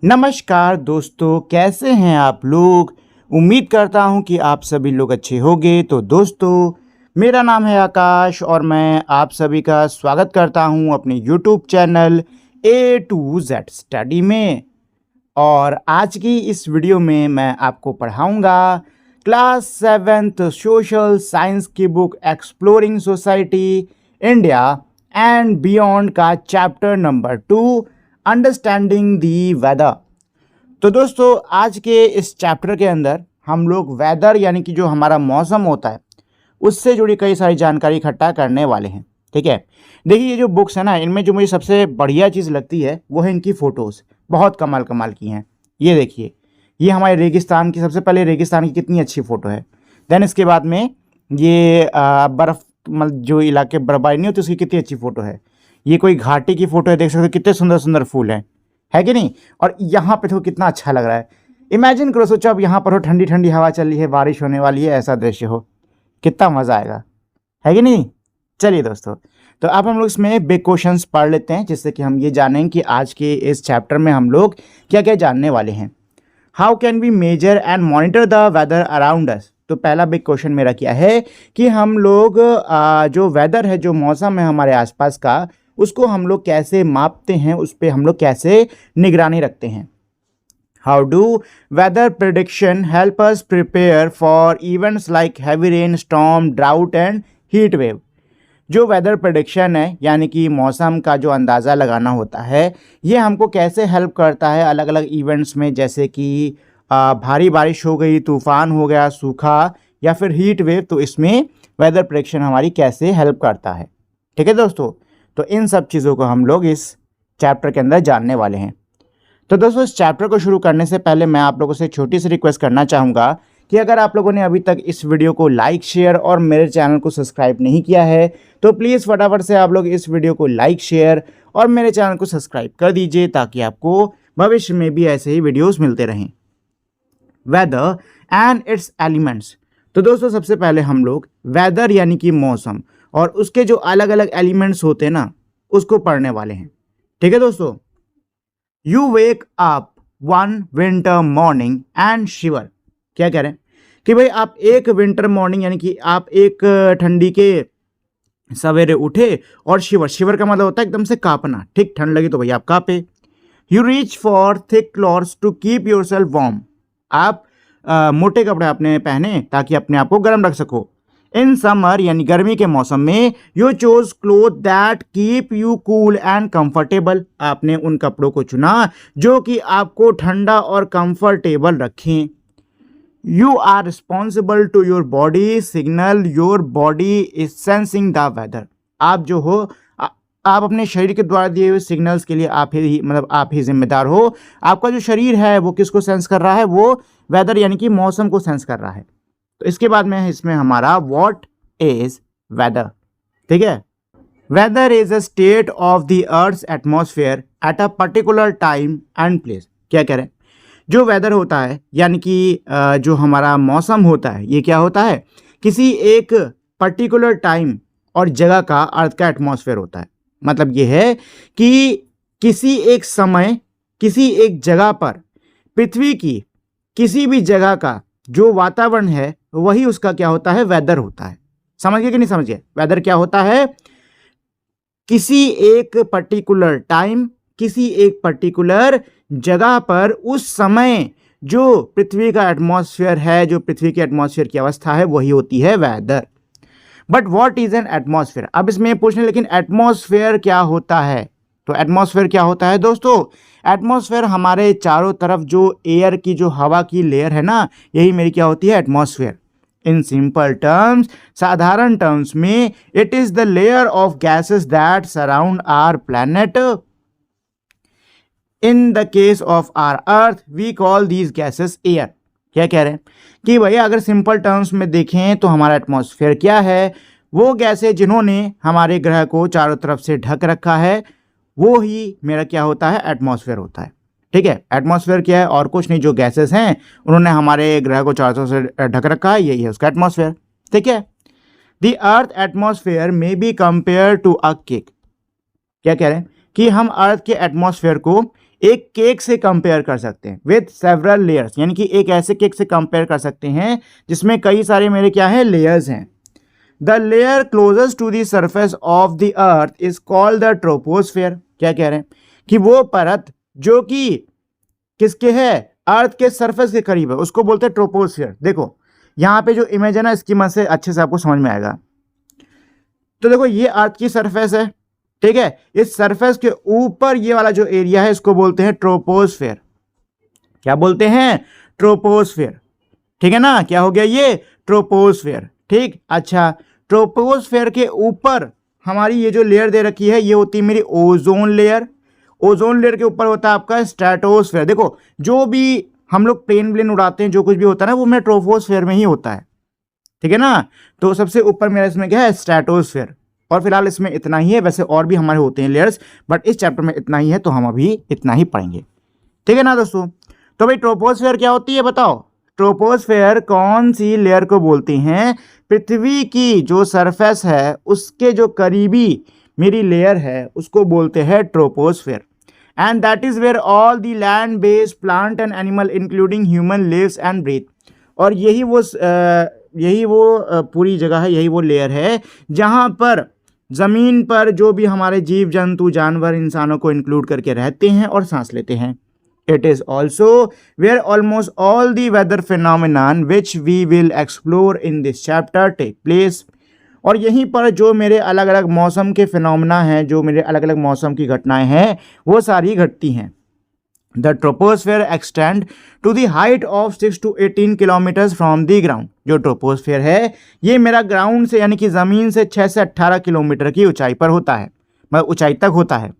नमस्कार दोस्तों, कैसे हैं आप लोग। उम्मीद करता हूं कि आप सभी लोग अच्छे होंगे। तो दोस्तों, मेरा नाम है आकाश और मैं आप सभी का स्वागत करता हूं अपने YouTube channel A to Z study में। और आज की इस वीडियो में मैं आपको पढ़ाऊंगा क्लास 7th सोशल साइंस की book exploring society India and beyond का chapter number 2 understanding the weather. तो दोस्तों, आज के इस चैप्टर के अंदर हम लोग वेदर यानी कि जो हमारा मौसम होता है उससे जुड़ी कई सारी जानकारी इकट्ठा करने वाले हैं। ठीक है, देखिए ये जो बुक्स है ना, इनमें जो मुझे सबसे बढ़िया चीज़ लगती है वो है इनकी फ़ोटोज़। बहुत कमाल कमाल की हैं। ये देखिए, ये हमारे रेगिस्तान की, सबसे पहले रेगिस्तान की कितनी अच्छी फ़ोटो है। देन इसके बाद में ये बर्फ़, मतलब जो इलाके बर्फबारी नहीं होती उसकी कितनी अच्छी फ़ोटो है। ये कोई घाटी की फ़ोटो है, देख सकते हो कितने सुंदर सुंदर फूल हैं, है कि नहीं। और यहाँ पे तो कितना अच्छा लग रहा है। इमेजिन करो, सोचो अब यहाँ पर हो, ठंडी ठंडी हवा चल रही है, बारिश होने वाली है, ऐसा दृश्य हो, कितना मज़ा आएगा, है कि नहीं। चलिए दोस्तों, तो अब हम लोग इसमें बिग क्वेश्चंस पढ़ लेते हैं जिससे कि हम ये जानें कि आज के इस चैप्टर में हम लोग क्या क्या जानने वाले हैं। How can we measure and monitor the weather around us. तो पहला बिग क्वेश्चन मेरा क्या है कि हम लोग जो वेदर है, जो मौसम है हमारे आसपास का, उसको हम लोग कैसे मापते हैं, उस पर हम लोग कैसे निगरानी रखते हैं। How do weather prediction help us prepare for events like heavy rain, storm, drought and heat wave. जो वेदर प्रेडिक्शन है यानी कि मौसम का जो अंदाज़ा लगाना होता है, ये हमको कैसे हेल्प करता है अलग अलग इवेंट्स में, जैसे कि भारी बारिश हो गई, तूफान हो गया, सूखा या फिर हीट वेव। तो इसमें वेदर प्रेडिक्शन हमारी कैसे हेल्प करता है। ठीक है दोस्तों, तो इन सब चीज़ों को हम लोग इस चैप्टर के अंदर जानने वाले हैं। तो दोस्तों, इस चैप्टर को शुरू करने से पहले मैं आप लोगों से छोटी सी रिक्वेस्ट करना चाहूँगा कि अगर आप लोगों ने अभी तक इस वीडियो को लाइक, शेयर और मेरे चैनल को सब्सक्राइब नहीं किया है तो प्लीज़ फटाफट से आप लोग इस वीडियो को लाइक, शेयर और मेरे चैनल को सब्सक्राइब कर दीजिए ताकि आपको भविष्य में भी ऐसे ही वीडियोस मिलते रहें। Weather and its elements. तो दोस्तों, सबसे पहले हम लोग वेदर यानी कि मौसम और उसके जो अलग अलग एलिमेंट्स होते हैं ना, उसको पढ़ने वाले हैं। ठीक है दोस्तों। You wake up one winter morning and shiver. क्या कह रहे हैं कि भाई आप एक विंटर मॉर्निंग यानी कि आप एक ठंडी के सवेरे उठे और शिवर, शिवर का मतलब होता है एकदम से कांपना। ठीक, ठंड लगी तो भाई आप कांपे। You reach for thick clothes to keep yourself warm. आप मोटे कपड़े आपने पहने ताकि अपने आप को गर्म रख सको। इन समर यानी गर्मी के मौसम में you chose cloth that keep you cool and comfortable. आपने उन कपड़ों को चुना जो कि आपको ठंडा और कंफर्टेबल रखें। You are responsible to your body signal your body is sensing the weather. आप जो हो, आप अपने शरीर के द्वारा दिए हुए सिग्नल्स के लिए आप ही जिम्मेदार हो। आपका जो शरीर है वो किसको सेंस कर रहा है, वो वेदर यानी कि मौसम को सेंस कर रहा है। तो इसके बाद में इसमें हमारा व्हाट इज वेदर। ठीक है, weather is a state of the earth's atmosphere at a particular time and place. क्या कह रहे हैं, जो वेदर होता है यानी कि जो हमारा मौसम होता है, ये क्या होता है, किसी एक पर्टिकुलर टाइम और जगह का अर्थ का एटमॉस्फेयर होता है। मतलब ये है कि किसी एक समय, किसी एक जगह पर, पृथ्वी की किसी भी जगह का जो वातावरण है वही उसका क्या होता है, वेदर होता है। समझ गए कि नहीं समझिए। वेदर क्या होता है, किसी एक पर्टिकुलर टाइम, किसी एक पर्टिकुलर जगह पर उस समय जो पृथ्वी का एटमॉस्फेयर है, जो पृथ्वी के एटमॉस्फेयर की अवस्था है, वही होती है weather. But what is an atmosphere. अब इसमें पूछने, लेकिन एटमॉस्फेयर क्या होता है। तो एटमॉस्फेयर क्या होता है दोस्तों, एटमॉस्फेयर हमारे चारों तरफ जो एयर की, जो हवा की लेयर है ना, यही मेरी क्या होती है, एटमॉस्फेयर। इन सिंपल टर्म्स, साधारण टर्म्स में, it is the layer of gases that surround our planet. In the case of our earth we call these gases air. क्या कह रहे हैं कि भैया अगर सिंपल टर्म्स में देखें तो हमारा एटमॉस्फेयर क्या है, वो गैसें जिन्होंने हमारे ग्रह को चारों तरफ से ढक रखा है, वो ही मेरा क्या होता है, एटमॉस्फेयर होता है। ठीक है, एटमॉस्फेयर क्या है, और कुछ नहीं, जो गैसेस हैं उन्होंने हमारे ग्रह को चारों तरफ से ढक रखा है, यही है उसका एटमॉस्फेयर। ठीक है, the earth atmosphere may be compare to a cake. क्या कह रहे हैं कि हम अर्थ के एटमॉस्फेयर को एक केक से कंपेयर कर सकते हैं विथ सेवरल लेयर्स, यानी कि एक ऐसे केक से कंपेयर कर सकते हैं जिसमें कई सारे मेरे क्या है लेयर्स हैं। The layer closest to the surface of the earth is called the troposphere. क्या कह रहे हैं कि वो परत जो कि किसके है, अर्थ के सरफेस के करीब है, उसको बोलते हैं ट्रोपोस्फेयर। देखो यहाँ पे जो इमेज है ना, इसकी मदद से अच्छे से आपको समझ में आएगा। तो देखो ये अर्थ की सरफेस है, ठीक है, इस सरफेस के ऊपर ये वाला जो एरिया है इसको बोलते हैं ट्रोपोस्फेयर। क्या बोलते हैं, ट्रोपोस्फेयर, ठीक है ना। क्या हो गया ये, ट्रोपोस्फेयर, ठीक। अच्छा, ट्रोपोस्फेयर के ऊपर हमारी ये जो लेयर दे रखी है ये होती है मेरी ओजोन लेयर। ओजोन लेयर के ऊपर होता है आपका स्ट्रेटोस्फेयर। देखो जो भी हम लोग प्लेन व्लेन उड़ाते हैं, जो कुछ भी होता है ना, वो मेरा ट्रोपोस्फेयर में ही होता है, ठीक है ना। तो सबसे ऊपर मेरा इसमें क्या है, स्ट्रेटोस्फेयर। और फिलहाल इसमें इतना ही है, वैसे और भी हमारे होते हैं लेयर्स, बट इस चैप्टर में इतना ही है तो हम अभी इतना ही पढ़ेंगे, ठीक है ना दोस्तों। तो भाई ट्रोपोस्फेयर क्या होती है बताओ। ट्रोपोस्फेयर कौन सी लेयर को बोलती हैं, पृथ्वी की जो सरफेस है उसके जो करीबी मेरी लेयर है उसको बोलते हैं troposphere. And that is where all the land based plant and animal including human lives and breathe. और यही वो पूरी जगह है, यही वो लेयर है जहाँ पर ज़मीन पर जो भी हमारे जीव जंतु जानवर इंसानों को इंक्लूड करके रहते हैं और सांस लेते हैं। It is also where almost all the weather phenomenon which we will explore in this chapter take place। और यहीं पर जो मेरे अलग अलग मौसम के फिनोमेना हैं, जो मेरे अलग अलग मौसम की घटनाएं हैं, वो सारी घटती हैं। The troposphere extend to the height of 6 to 18 kilometers from the ground। जो ट्रोपोस्फेयर है ये मेरा ग्राउंड से यानी कि ज़मीन से 6 से 18 किलोमीटर की ऊंचाई पर होता है, मतलब ऊंचाई तक होता है।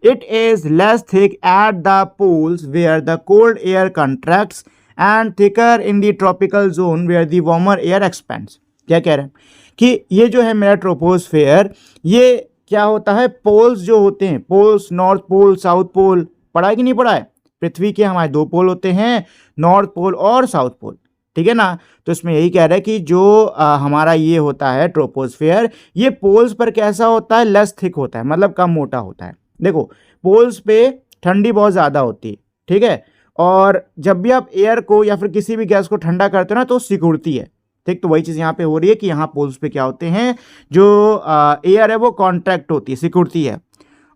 It is less thick at the poles where the cold air contracts and thicker in the tropical zone where the warmer air expands। क्या कह रहे हैं कि ये जो है मेरा ट्रोपोस्फेयर, ये क्या होता है, पोल्स जो होते हैं, poles, north pole south pole, पढ़ा है कि नहीं पढ़ा है। पृथ्वी के हमारे दो पोल होते हैं, नॉर्थ पोल और साउथ पोल, ठीक है ना। तो इसमें यही कह रहा है कि जो हमारा ये होता है ट्रोपोस्फेयर, ये पोल्स पर कैसा होता है, लेस थिक होता है, मतलब कम मोटा होता है। देखो पोल्स पे ठंडी बहुत ज़्यादा होती है, ठीक है, और जब भी आप एयर को या फिर किसी भी गैस को ठंडा करते हो ना तो सिकुड़ती है, ठीक। तो वही चीज़ यहाँ पे हो रही है कि यहाँ पोल्स पे क्या होते हैं, जो एयर है वो कॉन्ट्रैक्ट होती है, सिकुड़ती है।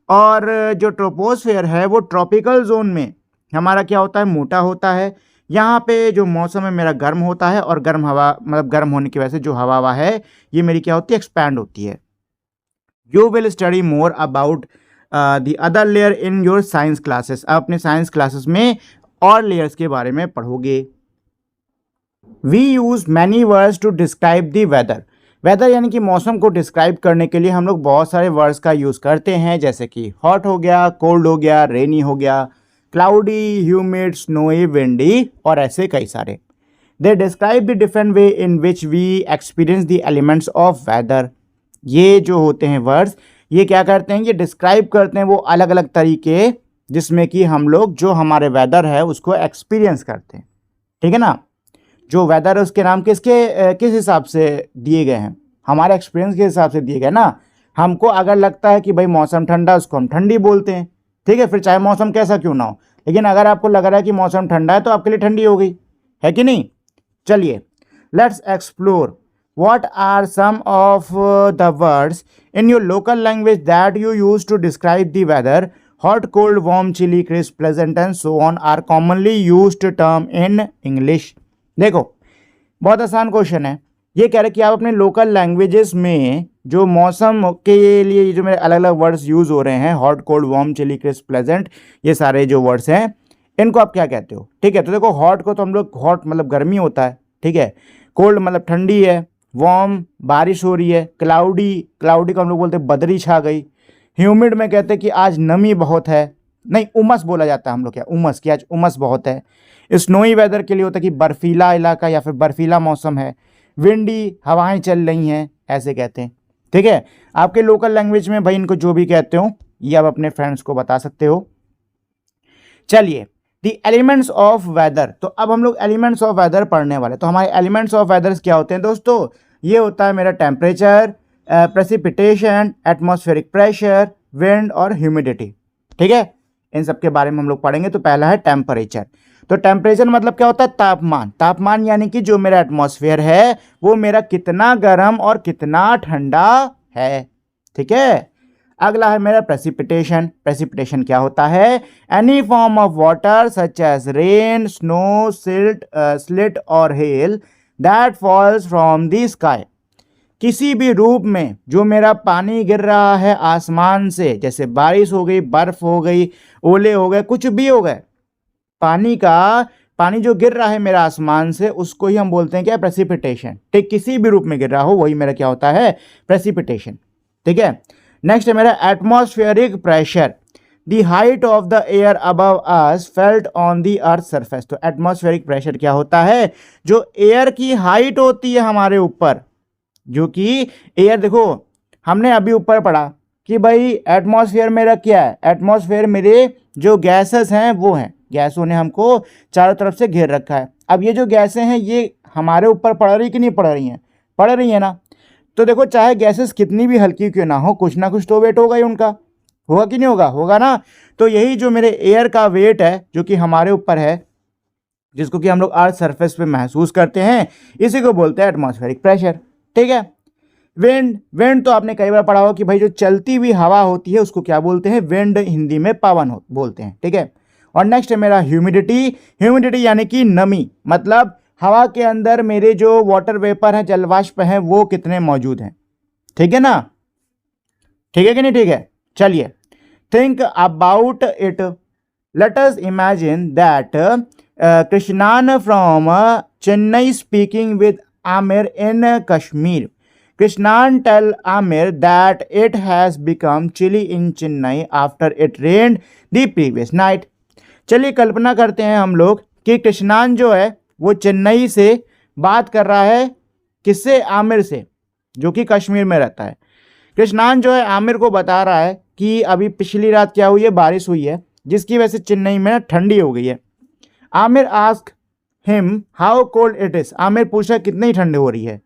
और जो ट्रोपोस्फेयर है वो ट्रॉपिकल जोन में हमारा क्या होता है, मोटा होता है। यहाँ पे जो मौसम है मेरा गर्म होता है, और गर्म हवा, मतलब गर्म होने की वजह से जो हवा है ये मेरी क्या होती है, एक्सपैंड होती है। You will study more about the other layer in your science classes. आप अपने साइंस क्लासेस में और लेयर्स के बारे में पढ़ोगे। We use many words to describe the weather. Weather यानी कि मौसम को डिस्क्राइब करने के लिए हम लोग बहुत सारे वर्ड्स का यूज़ करते हैं, जैसे कि हॉट हो गया, कोल्ड हो गया, रेनी हो गया, क्लाउडी, ह्यूमिड, स्नोई, विंडी और ऐसे कई सारे। They describe the different way in which we experience the elements of weather. ये जो होते हैं वर्ड्स, ये क्या करते हैं, ये डिस्क्राइब करते हैं वो अलग अलग तरीके जिसमें कि हम लोग जो हमारे वेदर है उसको एक्सपीरियंस करते हैं, ठीक है ना। जो वेदर है उसके नाम किस हिसाब से दिए गए हैं, हमारे एक्सपीरियंस के हिसाब से दिए गए ना। हमको अगर लगता है कि भाई मौसम ठंडा, उसको हम ठंडी बोलते हैं, ठीक है, फिर चाहे मौसम कैसा क्यों ना हो। लेकिन अगर आपको लग रहा है कि मौसम ठंडा है तो आपके लिए ठंडी हो गई, है कि नहीं। चलिए let's explore what are some of the words in your local language that you use to describe the weather। hot, cold, warm, chilly, crisp, pleasant and so on are commonly used term in English। देखो बहुत आसान question है। ये कह रहे कि आप अपने लोकल लैंग्वेजेस में जो मौसम के लिए जो मेरे अलग अलग वर्ड्स यूज़ हो रहे हैं, hot, cold, warm, chilly, crisp, pleasant, ये सारे जो वर्ड्स हैं इनको आप क्या कहते हो, ठीक है। तो देखो हॉट को तो हम लोग, हॉट मतलब गर्मी होता है, ठीक है, कोल्ड मतलब ठंडी है, वार्म बारिश हो रही है, क्लाउडी को हम लोग बोलते हैं बदरी छा गई, ह्यूमिड में कहते हैं कि आज नमी बहुत है, नहीं उमस बोला जाता है हम लोग, क्या उमस, कि आज उमस बहुत है। स्नोई वेदर के लिए होता है कि बर्फीला इलाका या फिर बर्फीला मौसम है। विंडी हवाएं चल रही हैं, ऐसे कहते हैं, ठीक है। आपके लोकल लैंग्वेज में भाई इनको जो भी कहते हो ये आप अपने फ्रेंड्स को बता सकते हो। चलिए द एलिमेंट्स ऑफ वेदर, तो अब हम लोग एलिमेंट्स ऑफ वेदर पढ़ने वाले। तो हमारे एलिमेंट्स ऑफ वेदर क्या होते हैं दोस्तों, ये होता है मेरा temperature, precipitation, atmospheric pressure, wind और ह्यूमिडिटी, ठीक है। इन सब के बारे में हम लोग पढ़ेंगे। तो पहला है टेम्परेचर। तो टेम्परेचर मतलब क्या होता है? तापमान। तापमान यानी कि जो मेरा एटमॉस्फेयर है वो मेरा कितना गर्म और कितना ठंडा है। ठीक है। अगला है मेरा प्रेसिपिटेशन। प्रेसिपिटेशन क्या होता है? Any form of water such as rain, snow, sleet और hail that falls from the sky. किसी भी रूप में जो मेरा पानी गिर रहा है आसमान से, जैसे बारिश हो गई, बर्फ हो गई, ओले हो गए, कुछ भी हो गए, पानी जो गिर रहा है मेरा आसमान से, उसको ही हम बोलते हैं क्या? प्रेसिपिटेशन। ठीक, किसी भी रूप में गिर रहा हो वही मेरा क्या होता है? प्रेसिपिटेशन। ठीक है। नेक्स्ट है मेरा atmospheric pressure. The height of the air above us felt on the earth surface. तो एटमॉस्फेरिक प्रेशर क्या होता है? जो एयर की हाइट होती है हमारे ऊपर, जो कि एयर, देखो हमने अभी ऊपर पढ़ा कि भाई एटमॉस्फेयर मेरा क्या है? एटमॉस्फेयर मेरे जो गैसेस हैं वो हैं, गैसों ने हमको चारों तरफ से घेर रखा है। अब ये जो गैसें हैं ये हमारे ऊपर पड़ रही कि नहीं पड़ रही हैं? पड़ रही है ना। तो देखो चाहे गैसेस कितनी भी हल्की क्यों ना हो, कुछ ना कुछ तो वेट होगा ही उनका, होगा कि नहीं होगा? होगा ना। तो यही जो मेरे एयर का वेट है जो कि हमारे ऊपर है, जिसको कि हम लोग अर्थ सरफेस पे महसूस करते हैं, इसी को बोलते हैं एटमॉस्फेरिक प्रेशर। ठीक है। विंड तो आपने कई बार पढ़ा होगा कि भाई जो चलती हुई हवा होती है उसको क्या बोलते हैं? विंड, हिंदी में पवन बोलते हैं। ठीक है। और नेक्स्ट है मेरा ह्यूमिडिटी। ह्यूमिडिटी यानी कि नमी, मतलब हवा के अंदर मेरे जो वाटर वेपर है, जलवाष्प हैं, वो कितने मौजूद हैं। ठीक है ना। ठीक है कि नहीं? ठीक है। चलिए, think about it. Let us imagine that Krishnan from Chennai speaking with Aamir in Kashmir. Krishnan tell Amir that it has become chilly in Chennai after it rained the previous night. चलिए कल्पना करते हैं हम लोग कि कृष्णान जो है वो चेन्नई से बात कर रहा है, किससे? आमिर से, जो कि कश्मीर में रहता है। कृष्णान जो है आमिर को बता रहा है कि अभी पिछली रात क्या हुई है? बारिश हुई है, जिसकी वजह से चेन्नई में ठंडी हो गई है। Aamir ask him how cold it is. Aamir पूछा कितनी ठंडी हो रही है।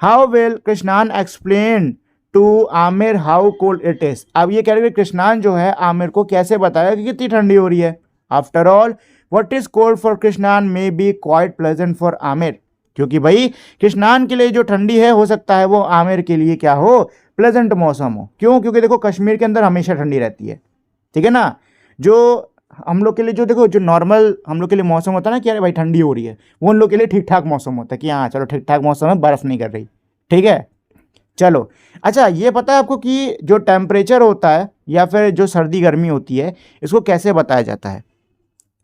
How will Krishnan explain to Aamir how cold it is. अब ये कह रहे हैं कृष्णान जो है आमिर को कैसे बताया कि कितनी ठंडी हो रही है। After all what is cold for Krishnan may be quite pleasant for Aamir. क्योंकि भाई कृष्णान के लिए जो ठंडी है हो सकता है वो आमिर के लिए क्या हो? प्लेजेंट मौसम हो। क्यों? क्योंकि देखो कश्मीर के अंदर हमेशा ठंडी रहती है। ठीक है ना। जो हम लोग के लिए जो देखो जो नॉर्मल हम लोग के लिए मौसम होता है ना कि अरे भाई ठंडी हो रही है, वो उन लोग के लिए ठीक ठाक मौसम होता है कि हाँ चलो ठीक ठाक मौसम है, बर्फ़ नहीं कर रही। ठीक है। चलो, अच्छा ये पता है आपको कि जो टेम्परेचर होता है या फिर जो सर्दी गर्मी होती है, इसको कैसे बताया जाता है?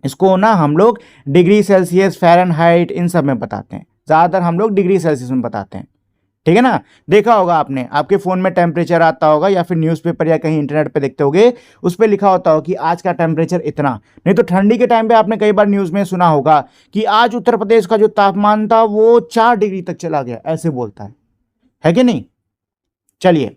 इसको ना हम लोग डिग्री सेल्सियस, फ़ारेनहाइट, इन सब में बताते हैं। ज़्यादातर हम लोग डिग्री सेल्सियस में बताते हैं। ठीक है ना। देखा होगा आपने, आपके फ़ोन में टेम्परेचर आता होगा या फिर न्यूज़पेपर या कहीं इंटरनेट पे देखते होगे, उस पर लिखा होता होगा कि आज का टेम्परेचर इतना। नहीं तो ठंडी के टाइम पे आपने कई बार न्यूज़ में सुना होगा कि आज उत्तर प्रदेश का जो तापमान था वो 4 डिग्री तक चला गया, ऐसे बोलता है कि नहीं। चलिए,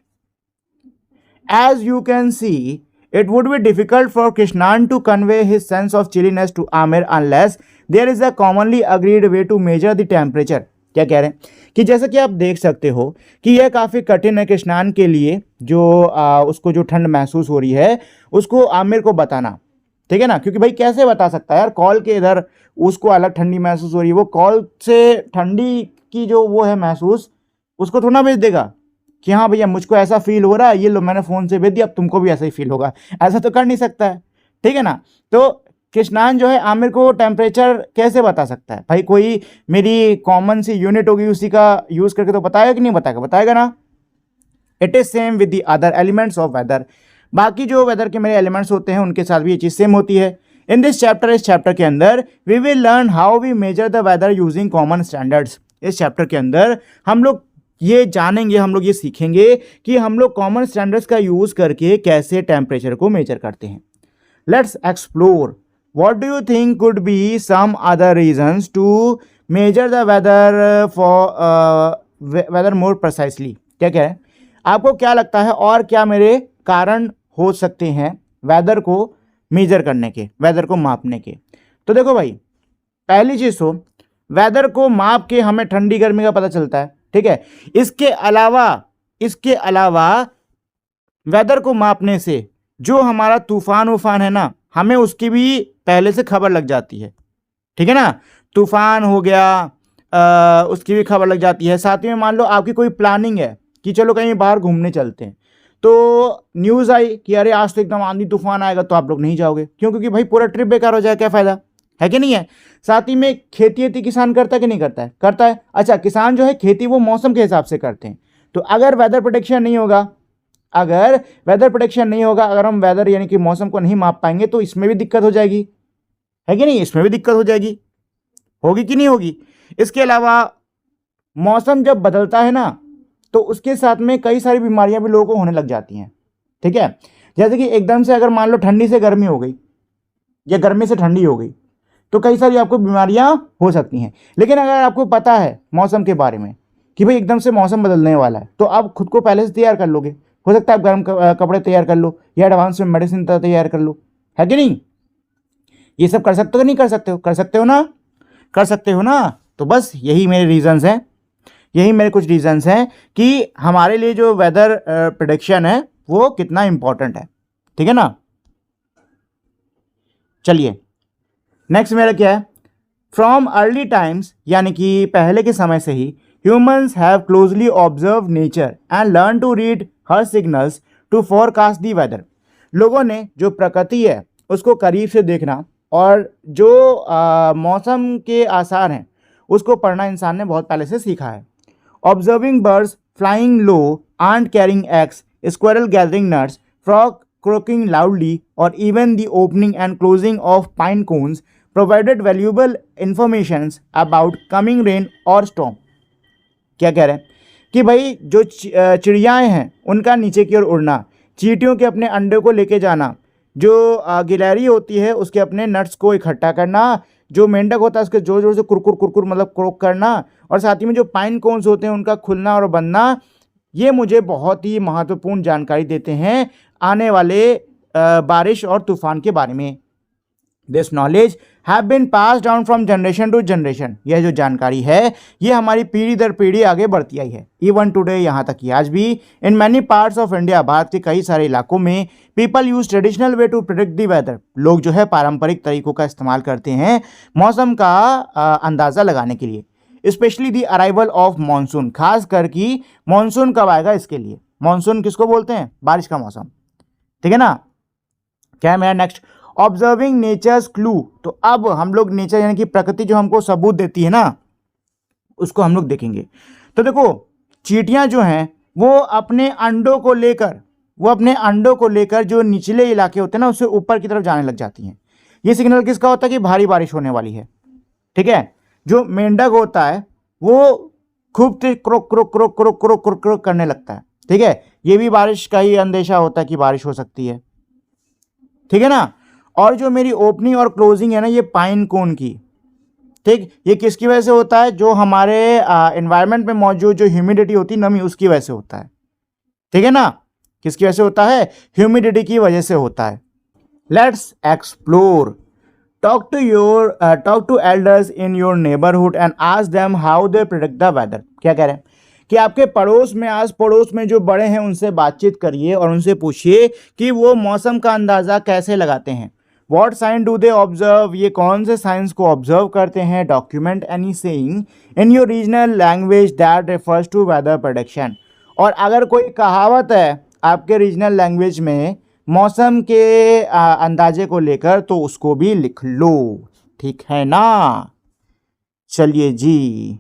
as you can see it would be difficult for Krishnan to convey his sense of chilliness to Aamir unless there is a commonly agreed way to measure the temperature. क्या कह रहे हैं कि जैसा कि आप देख सकते हो कि यह काफ़ी कठिन है कृष्णान के लिए जो उसको जो ठंड महसूस हो रही है उसको आमिर को बताना। ठीक है ना। क्योंकि भाई कैसे बता सकता है यार, कॉल के इधर उसको अलग ठंडी महसूस हो रही है, वो कॉल से ठंडी की जो वो है महसूस उसको थोड़ा भेज देगा कि हाँ भैया मुझको ऐसा फील हो रहा है, ये लो मैंने फ़ोन से भेज दिया, अब तुमको भी ऐसा ही फील होगा। ऐसा तो कर नहीं सकता है। ठीक है ना। तो कृष्णान जो है आमिर को टेम्परेचर कैसे बता सकता है? भाई कोई मेरी कॉमन सी यूनिट होगी उसी का यूज़ करके तो बताएगा कि नहीं बताएगा? बताएगा ना। It is same with the other elements of weather. बाकी जो वेदर के मेरे एलिमेंट्स होते हैं उनके साथ भी ये चीज़ सेम होती है। इन दिस चैप्टर, इस चैप्टर के अंदर we will learn how we measure the weather using common standards. इस चैप्टर के अंदर हम लोग ये जानेंगे, हम लोग ये सीखेंगे कि हम लोग कॉमन स्टैंडर्ड्स का यूज़ करके कैसे टेम्परेचर को मेजर करते हैं। Let's explore what do you think could be some other reasons to measure the weather for weather more precisely। क्या कह रहे हैं? आपको क्या लगता है और क्या मेरे कारण हो सकते हैं वेदर को मेजर करने के, वेदर को मापने के? तो देखो भाई, पहली चीज़ तो वेदर को माप के हमें ठंडी गर्मी का पता चलता है। ठीक है। इसके अलावा वेदर को मापने से जो हमारा तूफान वूफान है ना, हमें उसकी भी पहले से खबर लग जाती है, ठीक है ना। तूफान हो गया, उसकी भी खबर लग जाती है। साथ ही में मान लो आपकी कोई प्लानिंग है कि चलो कहीं बाहर घूमने चलते हैं, तो न्यूज़ आई कि अरे आज तो एकदम आंधी तूफान आएगा, तो आप लोग नहीं जाओगे। क्यों? क्योंकि भाई पूरा ट्रिप बेकार हो जाएगा, क्या फ़ायदा है कि नहीं है। साथ ही में खेती वेती किसान करता है कि नहीं करता है? करता है। अच्छा, किसान जो है खेती वो मौसम के हिसाब से करते हैं। तो अगर वेदर प्रोटेक्शन नहीं होगा, अगर हम वेदर यानी कि मौसम को नहीं माप पाएंगे, तो इसमें भी दिक्कत हो जाएगी, है कि नहीं। इसमें भी दिक्कत हो जाएगी, होगी कि नहीं होगी। इसके अलावा मौसम जब बदलता है ना, तो उसके साथ में कई सारी बीमारियां भी लोगों को होने लग जाती हैं, ठीक है। जैसे कि एकदम से अगर मान लो ठंडी से गर्मी हो गई या गर्मी से ठंडी हो गई, तो कई सारी आपको बीमारियां हो सकती हैं। लेकिन अगर आपको पता है मौसम के बारे में कि भाई एकदम से मौसम बदलने वाला है, तो आप खुद को पहले से तैयार कर लोगे। हो सकता है आप गर्म कपड़े तैयार कर लो या एडवांस में मेडिसिन तैयार कर लो, है कि नहीं। ये सब कर सकते हो कि नहीं कर सकते हो? कर सकते हो ना, कर सकते हो ना। तो बस यही मेरे रीजंस हैं, यही मेरे कुछ रीजंस हैं कि हमारे लिए जो वेदर प्रेडिक्शन है वो कितना इंपॉर्टेंट है, ठीक है ना। चलिए नेक्स्ट मेरा क्या है, फ्रॉम अर्ली टाइम्स, यानी कि पहले के समय से ही humans have closely observe nature and learn to read her signals to forecast the weather. लोगों ने जो प्रकृति है उसको करीब से देखना और जो मौसम के आसार हैं उसको पढ़ना इंसान ने बहुत पहले से सीखा है। Observing birds flying low, ant carrying eggs, squirrel gathering nuts, frog croaking loudly, or even the opening and closing of pine cones provided valuable informations about coming rain or storm। क्या कह रहे हैं कि भाई जो चिड़ियाएँ हैं उनका नीचे की ओर उड़ना, चींटियों के अपने अंडे को लेके जाना, जो गिलहरी होती है उसके अपने नट्स को इकट्ठा करना, जो मेंढक होता है उसके जोर जोर से कुरकुर कुरकुर मतलब क्रोक करना, और साथ ही में जो पाइन कोन्स होते हैं उनका खुलना और बनना, ये मुझे बहुत ही महत्वपूर्ण जानकारी देते हैं आने वाले बारिश और तूफान के बारे में। This knowledge have been pass down from generation to generation. यह जो जानकारी है ये हमारी पीढ़ी दर पीढ़ी आगे बढ़ती आई है, इवन टुडे, यहाँ तक कि आज भी। In many parts of India, भारत के कई सारे इलाकों में, people use traditional way to predict the weather. लोग जो है पारंपरिक तरीकों का इस्तेमाल करते हैं मौसम का अंदाज़ा लगाने के लिए। Specially the arrival of monsoon, खास कर कि मानसून कब आएगा इसके लिए। मानसून किसको बोलते हैं? बारिश का मौसम, ठीक है ना। क्या है मेरा नेक्स्ट, ऑब्जर्विंग नेचर्स क्लू। तो अब हम लोग नेचर यानी कि प्रकृति जो हमको सबूत देती है ना, उसको हम लोग देखेंगे। तो देखो चींटियां जो हैं वो अपने अंडों को लेकर जो निचले इलाके होते हैं ना उससे ऊपर की तरफ जाने लग जाती हैं। ये सिग्नल किसका होता है कि भारी बारिश होने वाली है, ठीक है। जो मेंढक होता है वो खूब तेज croak croak croak croak croak croak croak करने लगता है, ठीक है। ये भी बारिश का ही अंदेशा होता है कि बारिश हो सकती है, ठीक है ना। और जो मेरी ओपनिंग और क्लोजिंग है ना ये पाइन कोन की, ठीक, ये किसकी वजह से होता है? जो हमारे एनवायरनमेंट में मौजूद जो ह्यूमिडिटी होती है, नमी, उसकी वजह से होता है, ठीक है ना। किसकी वजह से होता है? ह्यूमिडिटी की वजह से होता है। Let's explore. Talk to elders in your neighbourhood and ask them how they predict the weather. क्या कह रहे हैं कि आपके पड़ोस में, आस पड़ोस में जो बड़े हैं उनसे बातचीत करिए और उनसे पूछिए कि वो मौसम का अंदाज़ा कैसे लगाते हैं। What sign do they observe, ये कौन से साइंस को ऑब्जर्व करते हैं। Document any saying in your regional language that refers to weather prediction. और अगर कोई कहावत है आपके रीजनल लैंग्वेज में मौसम के अंदाजे को लेकर, तो उसको भी लिख लो, ठीक है ना। चलिए जी,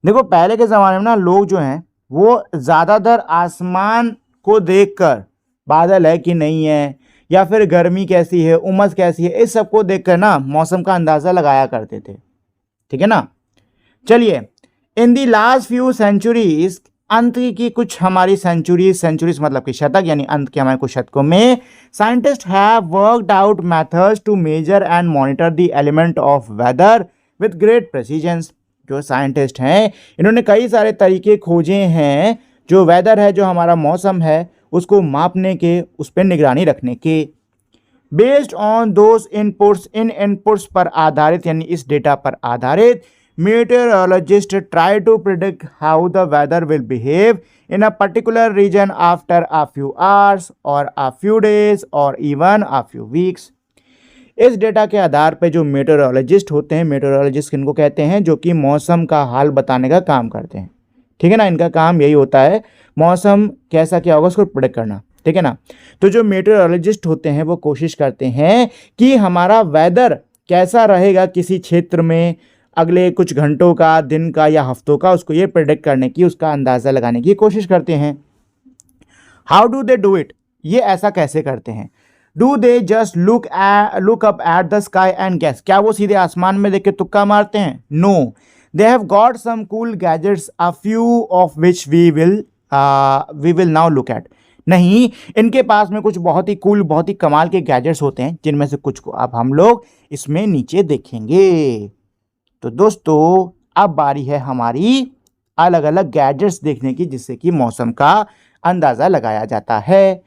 देखो पहले के ज़माने में ना लोग जो हैं वो ज़्यादातर आसमान को देखकर, बादल है कि नहीं है या फिर गर्मी कैसी है, उमस कैसी है, इस सब को देखकर ना मौसम का अंदाज़ा लगाया करते थे, ठीक है ना। चलिए, इन दी लास्ट फ्यू सेंचुरीज, अंत की कुछ हमारी सेंचुरीज मतलब कि शतक, यानी अंत के हमारे कुछ शतकों में, scientist have worked out methods to measure and monitor the element of weather with great precisions. जो साइंटिस्ट हैं इन्होंने कई सारे तरीके खोजे हैं जो वेदर है, जो हमारा मौसम है, उसको मापने के, उस पर निगरानी रखने के। Based on those inputs, in inputs पर आधारित यानी इस डेटा पर आधारित, meteorologists try to predict how the weather will behave in a particular region after a few hours or a few days or even a few weeks। इस data के आधार पे जो मेटेरोलॉजिस्ट होते हैं, मेटेरोलॉजिस्ट किनको कहते हैं, जो कि मौसम का हाल बताने का काम करते हैं, ठीक है ना। इनका काम यही होता है मौसम कैसा क्या होगा उसको प्रेडिक्ट करना, ठीक है ना। तो जो मेटेरोलॉजिस्ट होते हैं वो कोशिश करते हैं कि हमारा वेदर कैसा रहेगा किसी क्षेत्र में अगले कुछ घंटों का, दिन का या हफ्तों का, उसको ये प्रेडिक्ट करने की, उसका अंदाज़ा लगाने की कोशिश करते हैं। How do they do it, ये ऐसा कैसे करते हैं? Do they just look up at the sky and gas, क्या वो सीधे आसमान में देख के तुक्का मारते हैं? No, they have got some cool gadgets, a few of which we will now look at. नहीं, इनके पास में कुछ बहुत ही कूल, बहुत ही कमाल के गैजेट्स होते हैं, जिनमें से कुछ को अब हम लोग इसमें नीचे देखेंगे। तो दोस्तों अब बारी है हमारी अलग अलग गैजेट्स देखने की, जिससे कि मौसम का अंदाज़ा लगाया जाता है।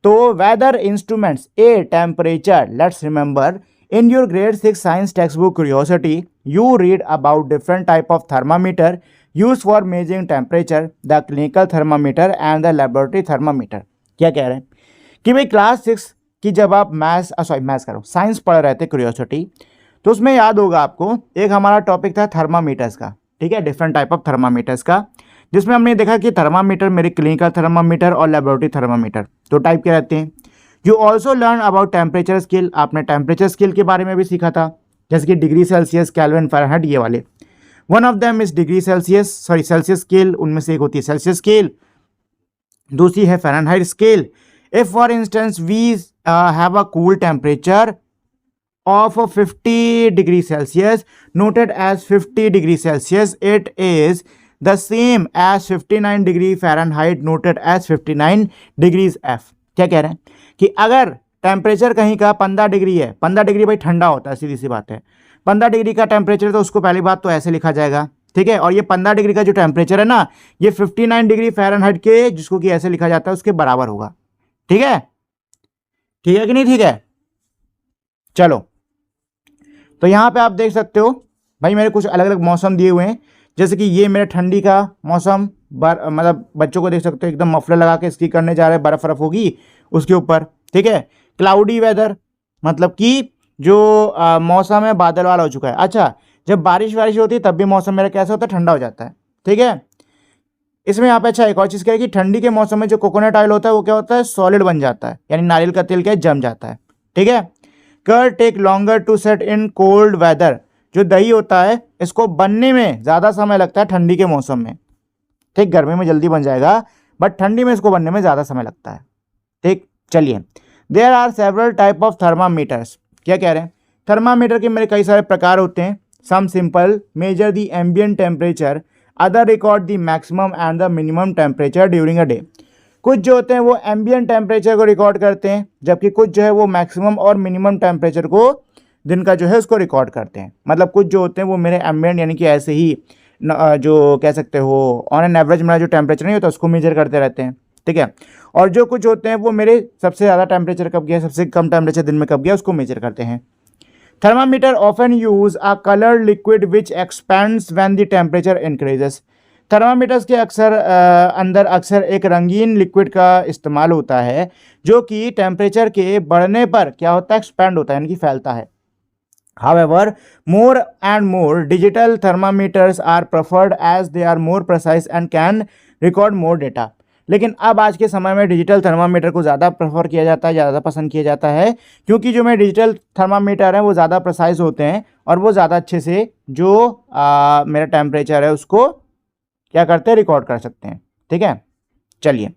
तो weather instruments, a temperature, let's remember in your grade 6 science text book curiosity you read about different type of thermometer use for measuring temperature, the clinical thermometer and the laboratory thermometer. क्या कह रहे हैं कि भाई class 6 की जब आप science पढ़ रहे थे क्यूरियोसिटी, तो उसमें याद होगा आपको एक हमारा टॉपिक था थर्मामीटर्स का, ठीक है, डिफरेंट टाइप ऑफ थर्मामीटर्स का, जिसमें हमने देखा कि थर्मामीटर मेरे क्लिनिकल थर्मामीटर और लेबोरेटरी थर्मामीटर दो टाइप के रहते हैं। You also learn about temperature scale, आपने टेम्परेचर स्केल के बारे में भी सीखा था, जैसे कि डिग्री सेल्सियस, केल्विन, फ़ारेनहाइट, ये वाले। One of them is degree Celsius, Celsius scale, उनमें से एक होती है सेल्सियस स्केल, दूसरी है Fahrenheit scale. If for instance we have a cool temperature of 50 degree Celsius noted as 50 degree Celsius, it is the same as 59 degree Fahrenheit noted as 59 degrees F। क्या कह रहे हैं कि अगर टेम्परेचर कहीं का 15 डिग्री है, 15 डिग्री भाई ठंडा होता है, सीधी सी बात है, 15 डिग्री का टेम्परेचर, तो उसको पहली बात तो ऐसे लिखा जाएगा, ठीक है। और ये 15 डिग्री का जो टेम्परेचर है ना, ये 59 डिग्री फ़ारेनहाइट के, जिसको कि ऐसे लिखा जाता है, उसके बराबर होगा, ठीक है, ठीक है कि नहीं, ठीक है। चलो, तो यहाँ पे आप देख सकते हो भाई मेरे कुछ अलग अलग मौसम दिए हुए हैं, जैसे कि ये मेरा ठंडी का मौसम, मतलब बच्चों को देख सकते हो एकदम मफलर लगा के स्की करने जा रहे हैं, बर्फ़ होगी उसके ऊपर, ठीक है। क्लाउडी वेदर, मतलब कि जो मौसम है बादल वाला हो चुका है। अच्छा, जब बारिश होती है तब भी मौसम मेरा कैसा होता है, ठंडा हो जाता है, ठीक है। इसमें यहाँ पे अच्छा एक और चीज़ क्या है कि ठंडी के मौसम में जो कोकोनट ऑयल होता है वो क्या होता है, सॉलिड बन जाता है, यानी नारियल का तेल क्या है, जम जाता है, ठीक है। Curd take longer to set in cold weather, जो दही होता है इसको बनने में ज़्यादा समय लगता है ठंडी के मौसम में, ठीक। गर्मी में जल्दी बन जाएगा, बट ठंडी में इसको बनने में ज़्यादा समय लगता है, ठीक। चलिए, there are several type of thermometers. क्या कह रहे हैं, थर्मामीटर के मेरे कई सारे प्रकार होते हैं। Some simple measure the ambient temperature, other record the maximum and the minimum temperature during a day. कुछ जो होते हैं वो एम्बियंट टेम्परेचर को रिकॉर्ड करते हैं, जबकि कुछ जो है वो मैक्सिमम और मिनिमम टेम्परेचर को, दिन का जो है उसको रिकॉर्ड करते हैं। मतलब कुछ जो होते हैं वो मेरे एम्बियंट, यानी कि ऐसे ही जो कह सकते हो ऑन एन एवरेज मेरा जो टेम्परेचर नहीं होता उसको मेजर करते रहते हैं, ठीक है। और जो कुछ होते हैं वो मेरे सबसे ज़्यादा टेम्परेचर कब गया, सबसे कम टेम्परेचर दिन में कब गया, उसको मेजर करते हैं। Thermometer often use a coloured liquid which expends when the temperature increases. Thermometers के अंदर अक्सर एक रंगीन लिक्विड का इस्तेमाल होता है, जो कि टेम्परेचर के बढ़ने पर क्या होता है, एक्सपैंड होता है, यानी कि फैलता है। However, more and more digital thermometers are preferred as they are more precise and can record more data। लेकिन अब आज के समय में डिजिटल थर्मामीटर को ज़्यादा प्रेफर किया जाता है, ज़्यादा पसंद किया जाता है, क्योंकि जो मेरे डिजिटल थर्मामीटर हैं वो ज़्यादा प्रिसाइज होते हैं और वो ज़्यादा अच्छे से जो मेरा टेम्परेचर है उसको क्या करते हैं, रिकॉर्ड कर सकते हैं, ठीक है। चलिए,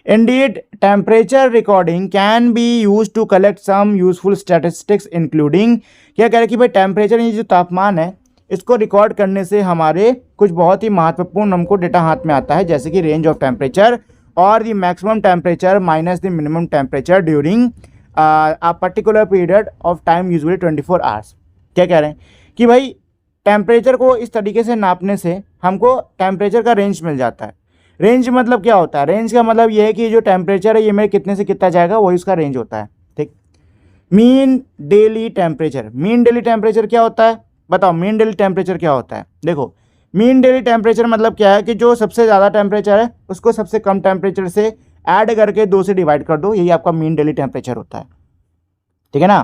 Indeed, temperature recording can be used to collect some useful statistics including, क्या कह रहे हैं कि भाई टेम्परेचर, ये जो तापमान है इसको रिकॉर्ड करने से हमारे कुछ बहुत ही महत्वपूर्ण हमको डेटा हाथ में आता है, जैसे कि रेंज ऑफ टेम्परेचर और the maximum temperature minus the minimum temperature during a particular period of time, usually 24 hours. क्या कह रहे हैं कि भाई टेम्परेचर को इस तरीके से नापने से हमको टेम्परेचर का रेंज मिल जाता है। रेंज मतलब क्या होता है, रेंज का मतलब ये है कि जो टेम्परेचर है ये मेरे कितने से कितना जाएगा, वही उसका रेंज होता है, ठीक। Mean daily temperature, mean daily temperature क्या होता है, बताओ मीन डेली टेम्परेचर क्या होता है। देखो, मीन डेली टेम्परेचर मतलब क्या है कि जो सबसे ज़्यादा टेम्परेचर है उसको सबसे कम टेम्परेचर से ऐड करके 2 से डिवाइड कर दो, यही आपका मीन डेली टेम्परेचर होता है, ठीक है ना।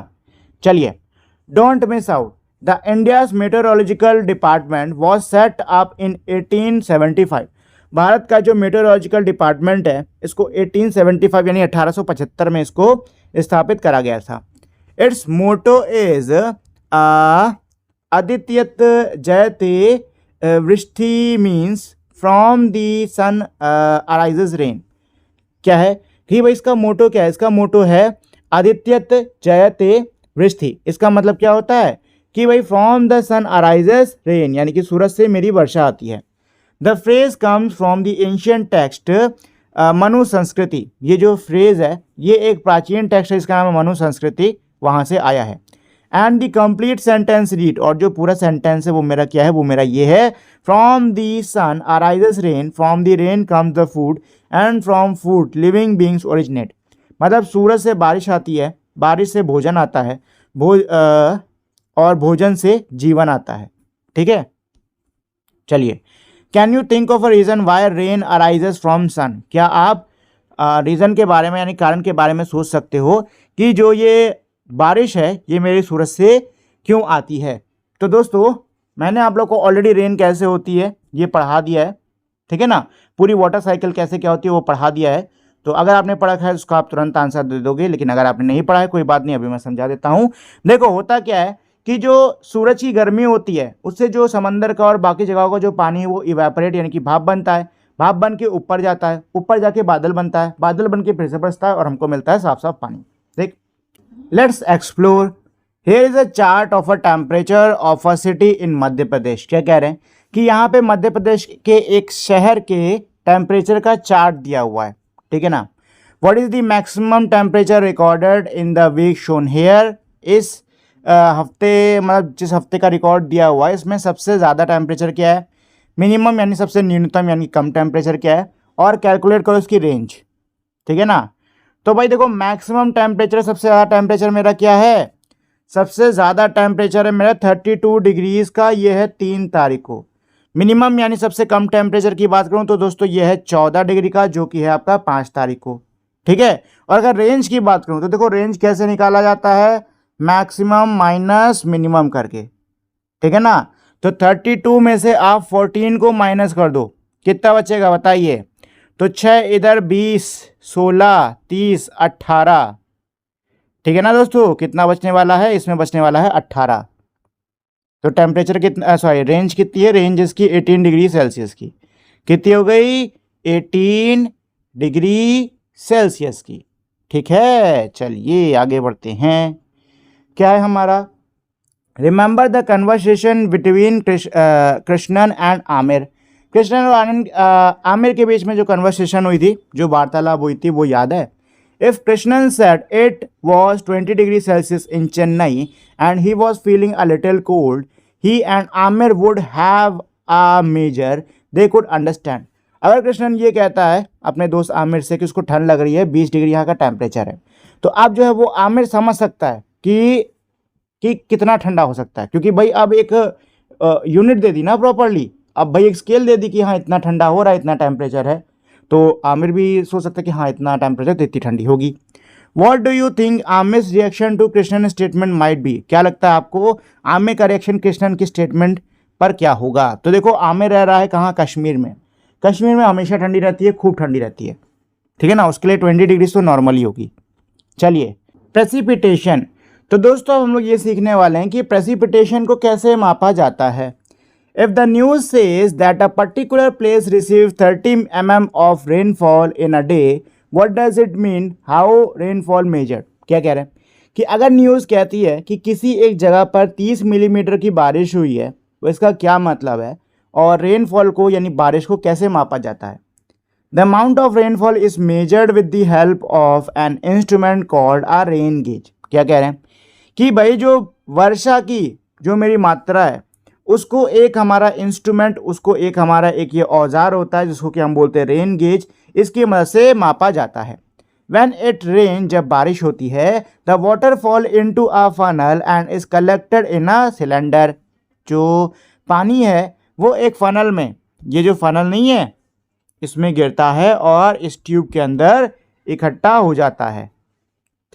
चलिए, don't miss out, the India's meteorological department was set up in 1875। Bharat का जो मेटेरोलॉजिकल डिपार्टमेंट है इसको 1875 यानी 1875 में इसको स्थापित करा गया था। इट्स मोटो इज आदित्यत जयते वृष्टि means from the sun arises rain. क्या है कि भाई इसका मोटो क्या है? इसका मोटो है आदित्यत जयते वृष्टि। इसका मतलब क्या होता है कि भाई from the sun arises rain, यानी कि सूरज से मेरी वर्षा आती है। The phrase comes from the ancient text Manu संस्कृति। ये जो फ्रेज है ये एक प्राचीन टेक्स्ट है, इसका नाम है मनु संस्कृति, वहाँ से आया है। And the complete sentence read, और जो पूरा सेंटेंस है वो मेरा क्या है? वो मेरा ये है, from the sun arises rain, from the rain comes the food, and from food living beings originate. मतलब सूरज से बारिश आती है, बारिश से भोजन आता है, और भोजन से जीवन आता है। ठीक है, चलिए, can you think of a reason why rain arises from sun. क्या आप रीज़न के बारे में यानी कारण के बारे में सोच सकते हो कि जो ये बारिश है ये मेरे सूरज से क्यों आती है? तो दोस्तों, मैंने आप लोग को ऑलरेडी रेन कैसे होती है ये पढ़ा दिया है, ठीक है ना। पूरी वाटर साइकिल कैसे क्या होती है वो पढ़ा दिया है। तो अगर आपने पढ़ा है उसका आप तुरंत आंसर दे दोगे, लेकिन अगर आपने नहीं पढ़ा है कोई बात नहीं, अभी मैं समझा देता हूँ। देखो, होता क्या है कि जो सूरज की गर्मी होती है उससे जो समंदर का और बाकी जगहों का जो पानी है वो इवेपोरेट यानी कि भाप बनता है, भाप बन के ऊपर जाता है, ऊपर जाके बादल बनता है, बादल बन के फिर से बरसता है और हमको मिलता है साफ साफ पानी। देख, let's explore. Here is a chart of a temperature of a city in Madhya Pradesh. क्या कह रहे हैं कि यहाँ पे मध्य प्रदेश के एक शहर के टेम्परेचर का चार्ट दिया हुआ है, ठीक है ना। What is the maximum temperature recorded in the week shown here. इस हफ्ते, मतलब जिस हफ्ते का रिकॉर्ड दिया हुआ है इसमें सबसे ज़्यादा टेम्परेचर क्या है, मिनिमम यानी सबसे न्यूनतम यानी कम टेम्परेचर क्या है, और कैलकुलेट करो इसकी रेंज, ठीक है ना। तो भाई देखो, मैक्सिमम टेम्परेचर, सबसे ज़्यादा टेम्परेचर मेरा क्या है, सबसे ज़्यादा टेम्परेचर है मेरा 32 डिग्रीज़ का, ये है 3 तारीख को। मिनिमम यानी सबसे कम टेम्परेचर की बात करूँ तो दोस्तों ये है 14 डिग्री का, जो कि है आपका 5 तारीख को, ठीक है। और अगर रेंज की बात करूँ तो देखो रेंज कैसे निकाला जाता है, मैक्सिमम माइनस मिनिमम करके, ठीक है ना। तो 32 में से आप 14 को माइनस कर दो, कितना बचेगा बताइए। तो 6 इधर 20, 16, 30, 18, ठीक है ना दोस्तों। कितना बचने वाला है, इसमें बचने वाला है 18। तो टेम्परेचर कितना, सॉरी रेंज कितनी है, रेंज इसकी 18 डिग्री सेल्सियस की। कितनी हो गई, 18 डिग्री सेल्सियस की, ठीक है। चलिए आगे बढ़ते हैं। क्या है हमारा, remember the conversation between Krishnan and Aamir. Krishnan और आमिर के बीच में जो कन्वर्सेशन हुई थी, जो वार्तालाप हुई थी, वो याद है। If Krishnan said it was 20 degree Celsius in Chennai and he was feeling a little cold, he and Aamir would have a measure they could understand. अगर कृष्णन ये कहता है अपने दोस्त आमिर से कि उसको ठंड लग रही है, 20 डिग्री यहाँ का टेम्परेचर है, तो आप जो है वो आमिर समझ सकता है कि कितना ठंडा हो सकता है, क्योंकि भाई अब एक यूनिट दे दी ना प्रॉपरली, अब भाई एक स्केल दे दी कि हाँ इतना ठंडा हो रहा है, इतना टेम्परेचर है, तो आमिर भी सोच सकता है कि हाँ इतना टेम्परेचर तो इतनी ठंडी होगी। What do you think Aamir reaction to Krishnan statement might be. क्या लगता है आपको आमिर का रिएक्शन कृष्णन की स्टेटमेंट पर क्या होगा। तो देखो, आमिर रह रहा है कहाँ, कश्मीर में। कश्मीर में हमेशा ठंडी रहती है, खूब ठंडी रहती है, ठीक है ना। उसके लिए 20 डिग्री तो नॉर्मल ही होगी। चलिए, प्रेसिपिटेशन। तो दोस्तों हम लोग ये सीखने वाले हैं कि प्रेसिपिटेशन को कैसे मापा जाता है। If the news says that a particular place receive 30 mm of rainfall in a day, what does it mean, how rainfall measured. क्या कह रहे हैं कि अगर न्यूज़ कहती है कि किसी एक जगह पर 30 मिलीमीटर की बारिश हुई है, तो इसका क्या मतलब है, और रेनफॉल को यानी बारिश को कैसे मापा जाता है। The amount of rainfall is measured with the help of N instrument called a rain gauge. क्या कह रहे हैं कि भाई जो वर्षा की जो मेरी मात्रा है उसको एक हमारा इंस्ट्रूमेंट, उसको एक हमारा एक ये औजार होता है जिसको कि हम बोलते हैं रेन गेज, इसकी मदद से मापा जाता है। व्हेन इट रेन, जब बारिश होती है, the water fall into a funnel and is collected in a cylinder. जो पानी है वो एक फनल में, ये जो फनल नहीं है इसमें गिरता है और इस ट्यूब के अंदर इकट्ठा हो जाता है,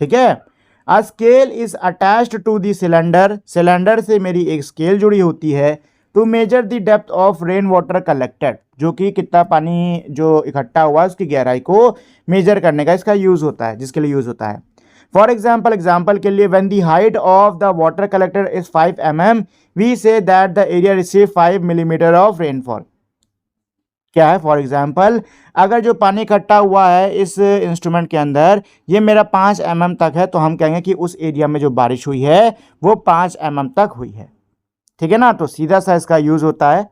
ठीक है। A scale is attached to the cylinder, cylinder से मेरी एक स्केल जुड़ी होती है to measure the depth of rain water collected, जो कि कितना पानी जो इकट्ठा हुआ उसकी गहराई को मेजर करने का इसका यूज़ होता है, जिसके लिए यूज़ होता है। फॉर एग्जाम्पल के लिए when the height of the water collector is 5 mm we say that the area receive 5 millimetre of rainfall. क्या है? फॉर एग्जाम्पल अगर जो पानी इकट्ठा हुआ है इस इंस्ट्रूमेंट के अंदर ये मेरा 5 mm तक है, तो हम कहेंगे कि उस एरिया में जो बारिश हुई है वो 5 mm तक हुई है। ठीक है ना? तो सीधा सा इसका यूज होता है,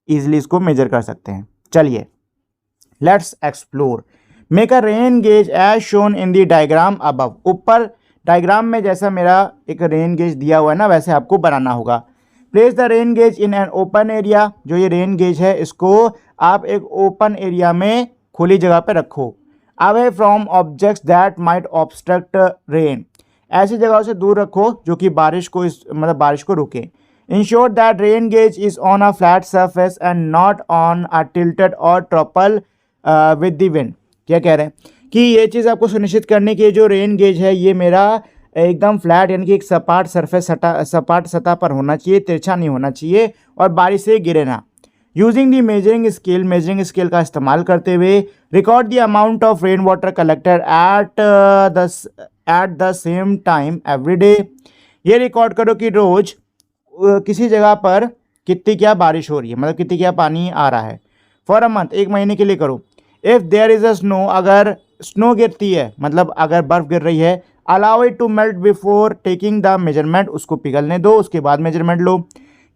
इजिली इसको मेजर कर सकते हैं। चलिए let's explore. Make a rain gauge as shown in the diagram above. ऊपर डायग्राम में जैसा मेरा एक रेन गेज दिया हुआ है ना, वैसे आपको बनाना होगा। Place the rain gauge in an open area. जो ये रेन गेज है इसको आप एक ओपन एरिया में खुली जगह पे रखो। Away from objects that might obstruct rain. ऐसी जगहों से दूर रखो जो कि बारिश को बारिश को रोके। Ensure that rain gauge is on a flat surface and not on a tilted or topple with the wind। क्या कह रहे हैं कि ये चीज़ आपको सुनिश्चित करने की जो रेन गेज है ये मेरा एकदम फ्लैट यानी कि एक सपाट सरफेस सपाट सतह पर होना चाहिए, तिरछा नहीं होना चाहिए और बारिश से गिरे ना। यूजिंग दी मेजरिंग स्केल का इस्तेमाल करते हुए record the amount of rain water collected at the same time every day. ये रिकॉर्ड करो कि रोज़ किसी जगह पर कितनी क्या बारिश हो रही है, मतलब कितनी क्या पानी आ रहा है। फॉर अ मंथ, एक महीने के लिए करो। If there is a snow, अगर स्नो गिरती है मतलब अगर बर्फ़ गिर रही है, allow it to melt before taking the measurement, उसको पिघलने दो उसके बाद मेजरमेंट लो।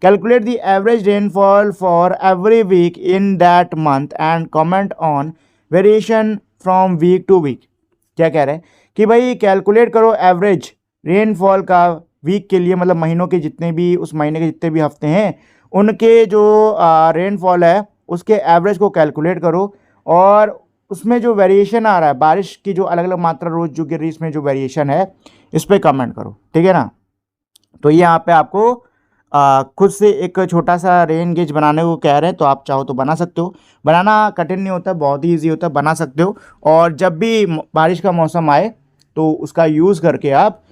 Calculate the average rainfall for every week in that month and comment on variation from week to week. क्या कह रहे हैं कि भाई कैलकुलेट करो एवरेज रेनफॉल का वीक के लिए, मतलब महीनों के जितने भी उस महीने के जितने भी हफ्ते हैं उनके जो रेनफॉल है उसके एवरेज को कैलकुलेट करो और उसमें जो वेरिएशन आ रहा है बारिश की जो अलग अलग मात्रा रोज़ जो गिर रही है इसमें जो वेरिएशन है इस पर कमेंट करो। ठीक है ना? तो ये यहाँ पे आपको खुद से एक छोटा सा रेन गेज बनाने को कह रहे हैं, तो आप चाहो तो बना सकते हो। बनाना कठिन नहीं होता, बहुत ही ईजी होता है, बना सकते हो। और जब भी बारिश का मौसम आए तो उसका यूज़ करके आप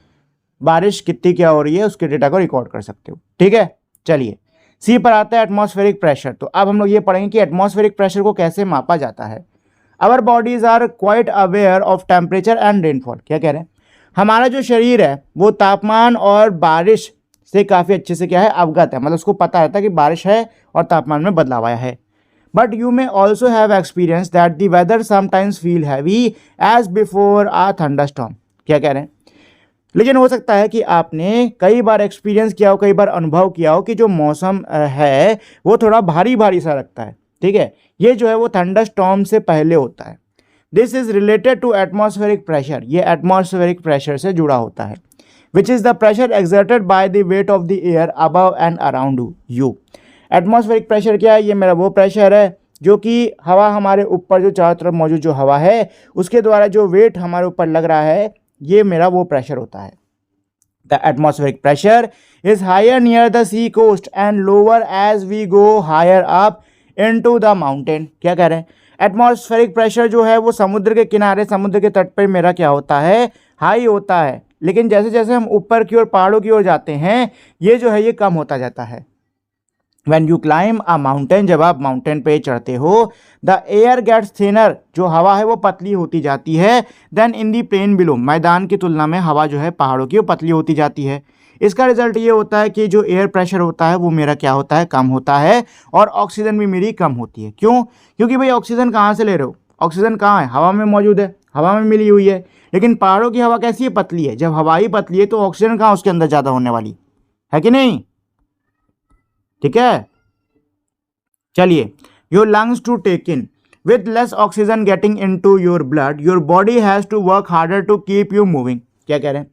बारिश कितनी क्या हो रही है उसके डेटा को रिकॉर्ड कर सकते हो। ठीक है? चलिए सी पर आता है एटमॉस्फेरिक प्रेशर। तो अब हम लोग ये पढ़ेंगे कि एटमॉस्फेरिक प्रेशर को कैसे मापा जाता है। Our bodies are quite aware of temperature and rainfall. क्या कह रहे हैं? हमारा जो शरीर है वो तापमान और बारिश से काफ़ी अच्छे से क्या है अवगत है, मतलब उसको पता रहता है कि बारिश है और तापमान में बदलाव आया है। But you may also have experience that the weather sometimes feel heavy as before a thunderstorm. क्या कह रहे हैं? लेकिन हो सकता है कि आपने कई बार एक्सपीरियंस किया हो, कई बार अनुभव किया हो कि जो मौसम है वो थोड़ा भारी भारी सा लगता है। ठीक है? ये जो है वो थंडरस्टॉर्म से पहले होता है। This is related to atmospheric pressure. ये एटमॉस्फेरिक प्रेशर से जुड़ा होता है। Which is the pressure exerted by the weight of the air above and around you. Atmospheric pressure क्या है? ये मेरा वो प्रेशर है जो कि हवा हमारे ऊपर जो चारों तरफ मौजूद जो हवा है उसके द्वारा जो वेट हमारे ऊपर लग रहा है ये मेरा वो प्रेशर होता है। The atmospheric pressure is higher near the sea coast and lower as we go higher up into the mountain. क्या कह रहे हैं? एटमॉस्फेरिक प्रेशर जो है वो समुद्र के किनारे, समुद्र के तट पर मेरा क्या होता है हाई होता है, लेकिन जैसे जैसे हम ऊपर की ओर पहाड़ों की ओर जाते हैं ये जो है ये कम होता जाता है। When you climb a mountain, जब आप माउंटेन पे चढ़ते हो, the air gets thinner, जो हवा है वो पतली होती जाती है। Then in the plain below, मैदान की तुलना में हवा जो है पहाड़ों की वो पतली होती जाती है। इसका रिजल्ट ये होता है कि जो एयर प्रेशर होता है वो मेरा क्या होता है कम होता है और ऑक्सीजन भी मेरी कम होती है। क्यों? क्योंकि भाई ऑक्सीजन कहाँ से ले रहे हो? ऑक्सीजन कहाँ है? हवा में मौजूद है, हवा में मिली हुई है। लेकिन पहाड़ों की हवा कैसी है? पतली है। जब हवा ही पतली है तो ऑक्सीजन कहाँ उसके अंदर ज़्यादा होने वाली है कि नहीं? ठीक है? चलिए, your lungs to take in with less oxygen getting into your blood, your body has to work harder to keep you moving. क्या कह रहे हैं?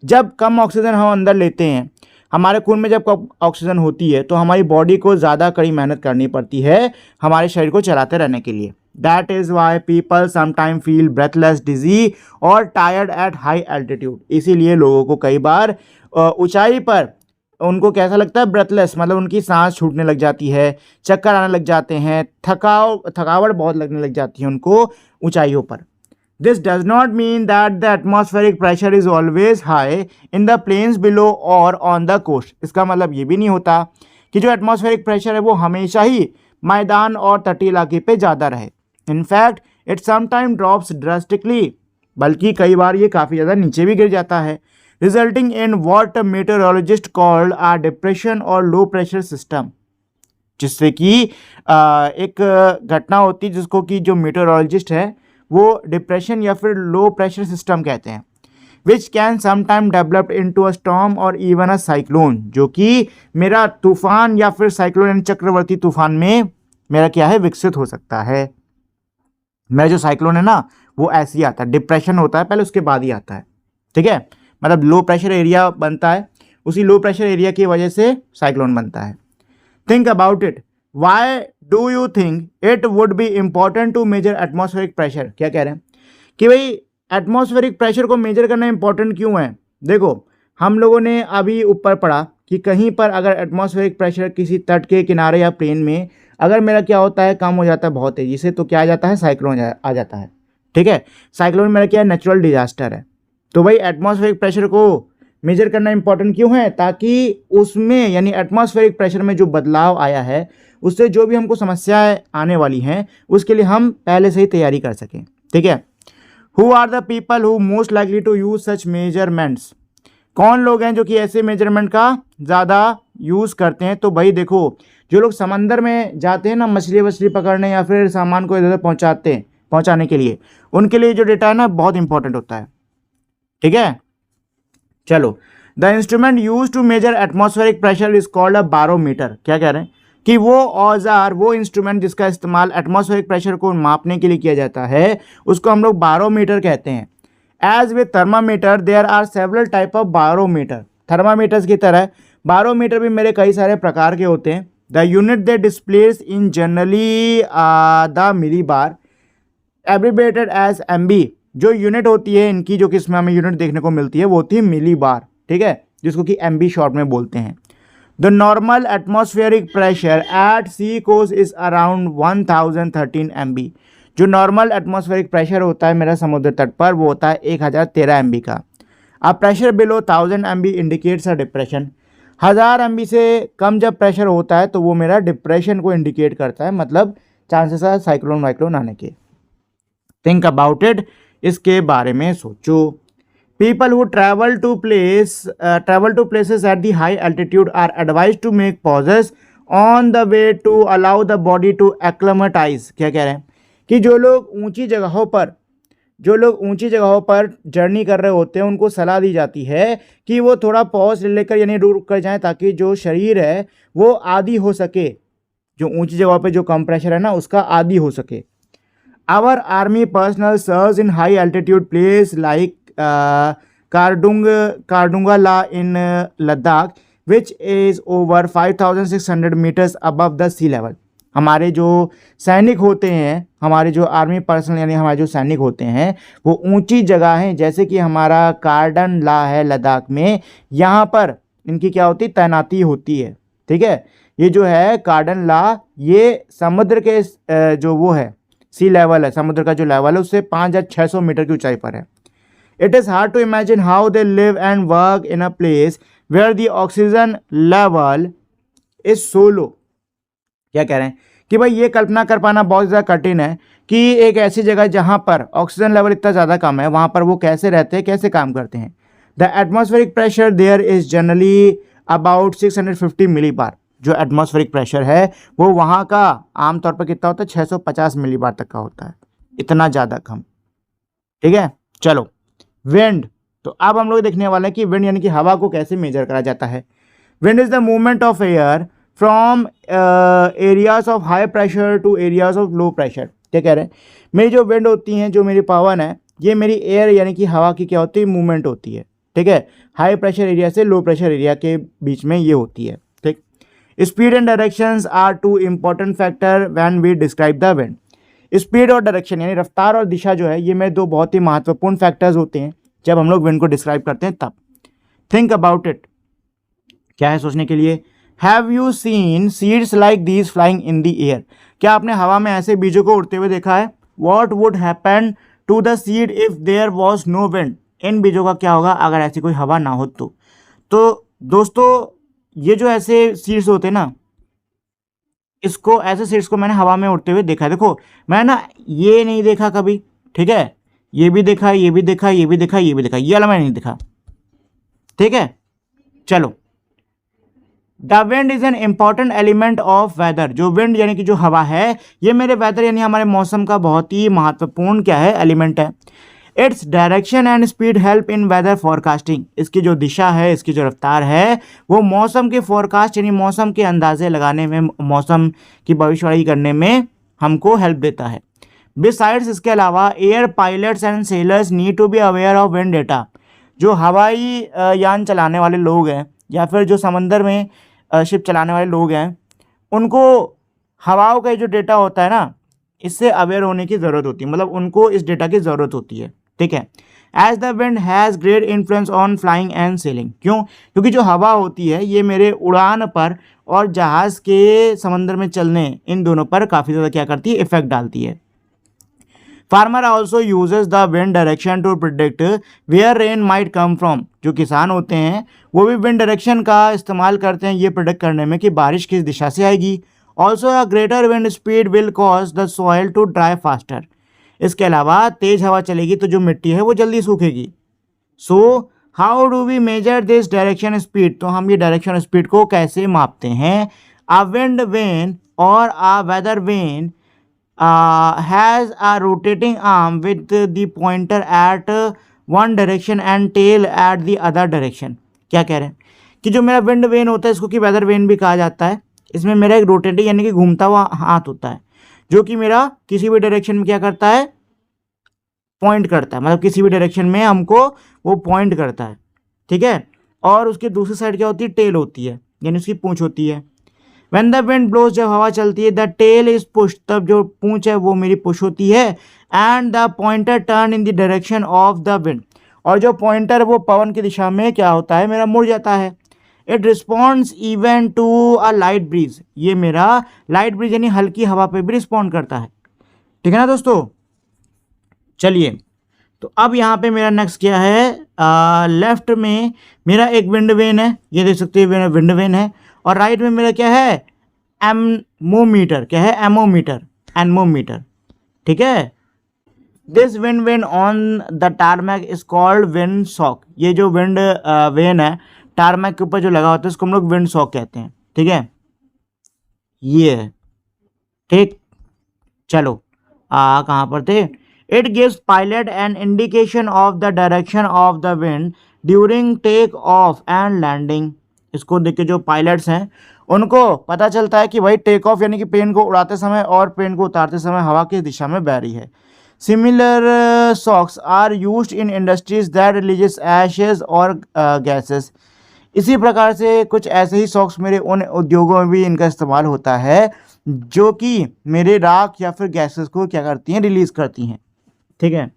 जब कम ऑक्सीजन हम अंदर लेते हैं, हमारे खून में जब कम ऑक्सीजन होती है तो हमारी बॉडी को ज़्यादा कड़ी मेहनत करनी पड़ती है हमारे शरीर को चलाते रहने के लिए। That is why people sometime feel breathless, dizzy और टायर्ड एट हाई एल्टीट्यूड। इसीलिए लोगों को कई बार ऊंचाई पर उनको कैसा लगता है? ब्रेथलेस, मतलब उनकी सांस छूटने लग जाती है, चक्कर आने लग जाते हैं, थकावट बहुत लगने लग जाती है उनको ऊंचाइयों पर। This does not mean that the atmospheric pressure is always high in the plains below or on the coast. इसका मतलब ये भी नहीं होता कि जो एटमॉस्फेरिक प्रेशर है वो हमेशा ही मैदान और तटीय इलाके पे ज़्यादा रहे। In fact it sometime drops drastically, बल्कि कई बार ये काफ़ी ज़्यादा नीचे भी गिर जाता है, resulting in what meteorologist called a depression और लो प्रेशर सिस्टम, जिससे कि एक घटना होती है जिसको कि जो मेटेरोलॉजिस्ट है वो डिप्रेशन या फिर लो प्रेशर सिस्टम कहते हैं, which can sometime develop into a storm और इवन अ साइक्लोन, जो कि मेरा तूफान या फिर साइक्लोन यानी चक्रवर्ती तूफान में मेरा क्या है विकसित हो सकता है। मेरा जो साइक्लोन है ना वो ऐसे ही आता है, डिप्रेशन होता है पहले उसके बाद ही आता है, ठीक है। मतलब लो प्रेशर एरिया बनता है, उसी लो प्रेशर एरिया की वजह से साइक्लोन बनता है। Think about it, why do you think it would be important to measure atmospheric pressure. क्या कह रहे हैं कि भाई एटमॉस्फेरिक प्रेशर को मेजर करना इंपॉर्टेंट क्यों है। देखो हम लोगों ने अभी ऊपर पढ़ा कि कहीं पर अगर एटमॉस्फेरिक प्रेशर किसी तट के किनारे या प्लेन में अगर मेरा क्या होता है कम हो जाता है बहुत तेज़ी से, तो क्या आ जाता है साइक्लोन आ जाता है, ठीक है। साइक्लोन मेरा क्या है नेचुरल डिजास्टर है। तो भाई एटमॉस्फेरिक प्रेशर को मेजर करना इंपॉर्टेंट क्यों है, ताकि उसमें यानी एटमॉस्फेरिक प्रेशर में जो बदलाव आया है उससे जो भी हमको समस्याएं आने वाली हैं उसके लिए हम पहले से ही तैयारी कर सकें, ठीक है। Who are the people who most likely to use such measurements, कौन लोग हैं जो कि ऐसे मेजरमेंट का ज़्यादा यूज़ करते हैं। तो भाई देखो जो लोग समंदर में जाते हैं ना मछली वछली पकड़ने या फिर सामान को इधर उधर पहुंचाने के लिए, उनके लिए जो डेटा है ना बहुत इंपॉर्टेंट होता है, ठीक है। चलो, the instrument use to measure atmospheric pressure is called a barometer. क्या कह रहे हैं कि वो औजार वो इंस्ट्रूमेंट जिसका इस्तेमाल एटमॉस्फेरिक प्रेशर को मापने के लिए किया जाता है उसको हम लोग बारोमीटर कहते हैं। As with thermometer there are several type of barometer, thermometers की तरह बारोमीटर भी मेरे कई सारे प्रकार के होते हैं। The unit they displace in generally the millibar abbreviated as MB, जो यूनिट होती है इनकी जो कि इसमें हमें यूनिट देखने को मिलती है वो होती है मिली बार, ठीक है, जिसको कि MB शॉर्ट में बोलते हैं। The normal atmospheric pressure at sea coast is around 1013 MB, जो नॉर्मल एटमॉस्फेरिक प्रेशर होता है मेरा समुद्र तट पर वो होता है 1013 MB का। अब pressure below 1000 MB indicates a depression, 1000 MB से कम जब प्रेशर होता है तो वो मेरा डिप्रेशन को इंडिकेट करता है, मतलब चांसेस है साइक्लोन वाइक्लोन आने के। थिंक अबाउट इट, इसके बारे में सोचो। People who travel to places at the high altitude are advise to make pauses on the way to allow the body to acclimatise. क्या कह रहे हैं कि जो लोग ऊंची जगहों पर जर्नी कर रहे होते हैं उनको सलाह दी जाती है कि वो थोड़ा पॉज लेकर यानी रुक कर जाएं ताकि जो शरीर है वो आदी हो सके, जो ऊंची जगहों पे जो कम प्रेशर है ना उसका आदी हो सके। Our army personnel serves in high altitude place like Khardungla in Ladakh which is over 5600 meters above the sea level. हमारे जो सैनिक होते हैं, हमारे जो आर्मी पर्सनल यानी हमारे जो सैनिक होते हैं वो ऊंची जगह हैं, जैसे कि हमारा कार्डन ला है लद्दाख में, यहाँ पर इनकी क्या होती तैनाती होती है, ठीक है। ये जो है कार्डन ला ये समुद्र के जो वो है सी लेवल है, समुद्र का जो लेवल है उससे 5600 मीटर की ऊंचाई पर है। It is hard to imagine how they live and work in a place where the oxygen level is so low. क्या कह रहे हैं कि भाई ये कल्पना कर पाना बहुत ज़्यादा कठिन है कि एक ऐसी जगह जहाँ पर ऑक्सीजन लेवल इतना ज़्यादा कम है वहाँ पर वो कैसे रहते हैं, कैसे काम करते हैं। The atmospheric pressure there is generally about 650 millibar, जो एटमॉस्फेरिक प्रेशर है वो वहाँ का आमतौर पर कितना होता है 650 मिली बार तक का होता है, इतना ज़्यादा कम, ठीक है। चलो, विंड, तो अब हम लोग देखने वाले हैं कि विंड यानी कि हवा को कैसे मेजर करा जाता है। Wind is the movement of air from areas of high pressure to areas of low pressure. क्या कह रहे हैं, मेरी जो विंड होती हैं, जो मेरी पवन है, ये मेरी एयर यानी कि हवा की क्या होती है मूवमेंट होती है, ठीक है। हाई प्रेशर एरिया से लो प्रेशर एरिया के बीच में ये होती है, ठीक। Speed and directions are two important factor when we describe the wind. Speed और डायरेक्शन यानी रफ्तार और दिशा जो है ये मेरे दो बहुत ही महत्वपूर्ण फैक्टर्स होते हैं जब हम लोग विंड को डिस्क्राइब करते हैं तब। थिंक अबाउट इट, क्या है सोचने के लिए। Have you seen seeds like these flying in the air, क्या आपने हवा में ऐसे बीजों को उड़ते हुए देखा है। What would happen to the seed if there was no wind. इन बीजों का क्या होगा अगर ऐसी कोई हवा ना हो तो दोस्तों ये जो ऐसे सीड्स होते हैं ना, इसको ऐसे सीड्स को मैंने हवा में उड़ते हुए देखा है। देखो मैं ना ये नहीं देखा कभी, ठीक है, ये भी देखा, ये भी देखा, ये भी देखा, ये भी देखा, ये वाला मैंने नहीं देखा, ठीक है। चलो, the wind is an important element of weather. जो विंड यानी कि जो हवा है, ये मेरे वेदर यानी हमारे मौसम का बहुत ही महत्वपूर्ण क्या है, एलिमेंट है। Its direction and speed help in weather forecasting. इसकी जो दिशा है, इसकी जो रफ्तार है, वो मौसम के फोरकास्ट यानी मौसम के अंदाजे लगाने में, मौसम की भविष्यवाणी करने में हमको हेल्प देता है। बिसाइड्स, इसके अलावा air pilots and sailors need to be aware of wind data. जो हवाई यान चलाने वाले लोग हैं या फिर जो समंदर में शिप चलाने वाले लोग हैं, उनको हवाओं का जो डेटा होता है ना, इससे अवेयर होने की ज़रूरत होती है, मतलब उनको इस डेटा की ज़रूरत होती है, ठीक है। As the wind has great influence on flying and sailing. क्यों? क्योंकि जो हवा होती है ये मेरे उड़ान पर और जहाज़ के समंदर में चलने, इन दोनों पर काफ़ी ज़्यादा क्या करती है, इफेक्ट डालती है। Farmer also uses the wind direction to predict where rain might come from. जो किसान होते हैं वो भी विंड डायरेक्शन का इस्तेमाल करते हैं ये प्रिडिक्ट करने में कि बारिश किस दिशा से आएगी। Also a greater wind speed will cause the soil to dry faster. इसके अलावा तेज हवा चलेगी तो जो मिट्टी है वो जल्दी सूखेगी। So how do we measure this direction speed. तो हम ये डायरेक्शन स्पीड को कैसे मापते हैं। अ विंड वेन और a weather vane has a rotating arm with the pointer at one direction and tail at the other direction। क्या कह रहे हैं कि जो मेरा विंड वेन होता है, इसको कि वेदर वेन भी कहा जाता है, इसमें मेरा एक रोटेटिंग यानी कि घूमता हुआ हाथ होता है, जो कि मेरा किसी भी डायरेक्शन में क्या करता है, पॉइंट करता है, मतलब किसी भी डायरेक्शन में हमको वो पॉइंट करता है, ठीक है। और उसकी दूसरी साइड क्या होती है, टेल होती है, यानी उसकी पूंछ होती है। When the wind blows, जब हवा चलती है, the tail is pushed, तब जो पूंछ है वो मेरी पुश होती है। and the pointer turn in the direction of the wind, और जो पॉइंटर वो पवन की दिशा में क्या होता है, मेरा मुड़ जाता है। it responds even to a light breeze, ये मेरा लाइट ब्रीज यानी हल्की हवा पे भी रिस्पॉन्ड करता है, ठीक है ना दोस्तों। चलिए, तो अब यहाँ पे मेरा नेक्स्ट क्या है, लेफ्ट में मेरा एक विंड वेन है, ये देख सकते हैं विंड वेन है, और राइट में मेरा क्या है, एमोमीटर। क्या है, एमोमीटर, एनमोमीटर, ठीक है। This wind vane on the tarmac is called wind sock. ये जो विंड वेन है टारमैक के ऊपर जो लगा होता है इसको हम लोग विंड सॉक कहते हैं, ठीक है। ये है, ठीक। चलो कहाँ पर थे। It gives pilot an indication of the direction of the wind during take off and landing. इसको देख के जो पायलट्स हैं उनको पता चलता है कि भाई टेक ऑफ यानी कि प्लेन को उड़ाते समय और प्लेन को उतारते समय हवा किस दिशा में बह रही है। Similar socks are used in industries that releases ashes or gases. इसी प्रकार से कुछ ऐसे ही सॉक्स मेरे उन उद्योगों में भी इनका इस्तेमाल होता है जो कि मेरे राख या फिर गैसेस को क्या करती हैं, रिलीज करती हैं, ठीक है।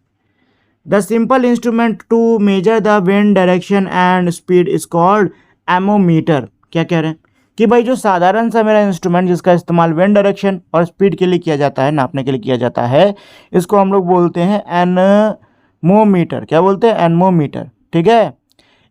The simple instrument to measure the wind direction and speed is called anemometer. क्या कह रहे हैं कि भाई जो साधारण सा मेरा इंस्ट्रूमेंट जिसका इस्तेमाल विंड डायरेक्शन और स्पीड के लिए किया जाता है, नापने के लिए किया जाता है, इसको हम लोग बोलते हैं एनमोमीटर। क्या बोलते हैं, एनमोमीटर, ठीक है।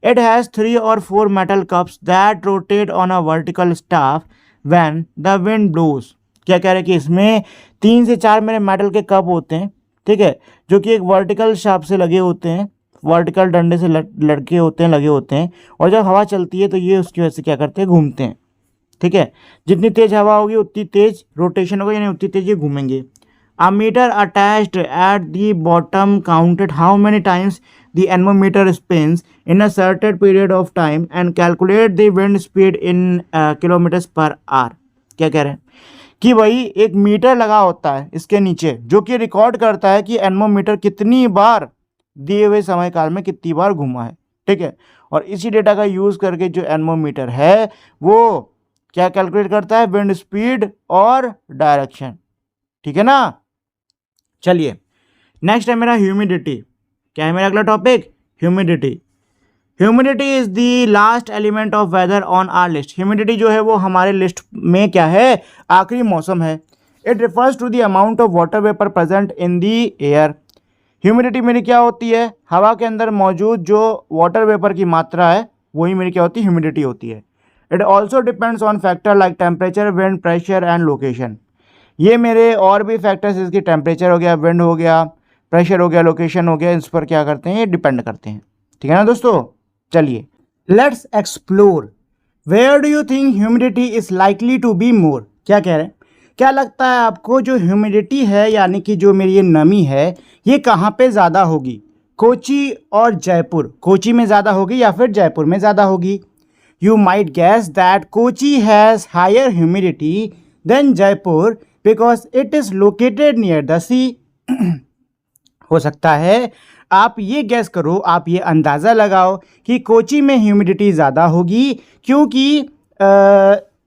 It has 3 or 4 metal cups that rotate on a vertical staff when the wind blows. क्या कह रहे हैं कि इसमें 3 से 4 मेरे मेटल के कप होते हैं, ठीक है, जो कि एक वर्टिकल शाफ्ट से लगे होते हैं, वर्टिकल डंडे से लड़के होते हैं, लगे होते हैं, और जब हवा चलती है तो ये उसकी वजह से क्या करते हैं, घूमते हैं, ठीक है। जितनी तेज हवा होगी उतनी तेज रोटेशन होगा, यानी उतनी तेज ये घूमेंगे। A meter attached at the bottom counted how many times the anemometer spins in a certain period of time and calculate the wind speed in kilometers per hour. क्या कह रहे हैं कि भाई एक मीटर लगा होता है इसके नीचे जो कि रिकॉर्ड करता है कि एनमोमीटर कितनी बार दिए हुए समय काल में कितनी बार घूमा है, ठीक है। और इसी डेटा का यूज़ करके जो एनमोमीटर है वो क्या कैलकुलेट करता है, विंड स्पीड और डायरेक्शन, ठीक है ना। चलिए, नेक्स्ट है मेरा ह्यूमिडिटी। क्या है मेरा अगला topic, humidity. Humidity is the last element of weather on our list. Humidity जो है वो हमारे लिस्ट में क्या है, आखिरी मौसम है। It refers to the amount of water vapour present in the air. Humidity मेरी क्या होती है, हवा के अंदर मौजूद जो वाटर वेपर की मात्रा है वही मेरी क्या होती है, ह्यूमिडिटी होती है। It also depends on factor like temperature, wind, pressure and location. ये मेरे और भी फैक्टर्स, इसकी टेम्परेचर हो गया, विंड हो गया, प्रेशर हो गया, लोकेशन हो गया, इस पर क्या करते हैं, ये डिपेंड करते हैं। ठीक है ना दोस्तों। चलिए let's explore, where do you think humidity is likely to be more. क्या कह रहे हैं, क्या लगता है आपको जो ह्यूमिडिटी है यानी कि जो मेरी ये नमी है ये कहाँ पे ज़्यादा होगी, कोची और जयपुर, कोची में ज़्यादा होगी या फिर जयपुर में ज़्यादा होगी। You might guess that Kochi has higher humidity than Jaipur because it is located near the sea. हो सकता है आप ये गैस करो, आप ये अंदाज़ा लगाओ कि कोची में ह्यूमिडिटी ज़्यादा होगी क्योंकि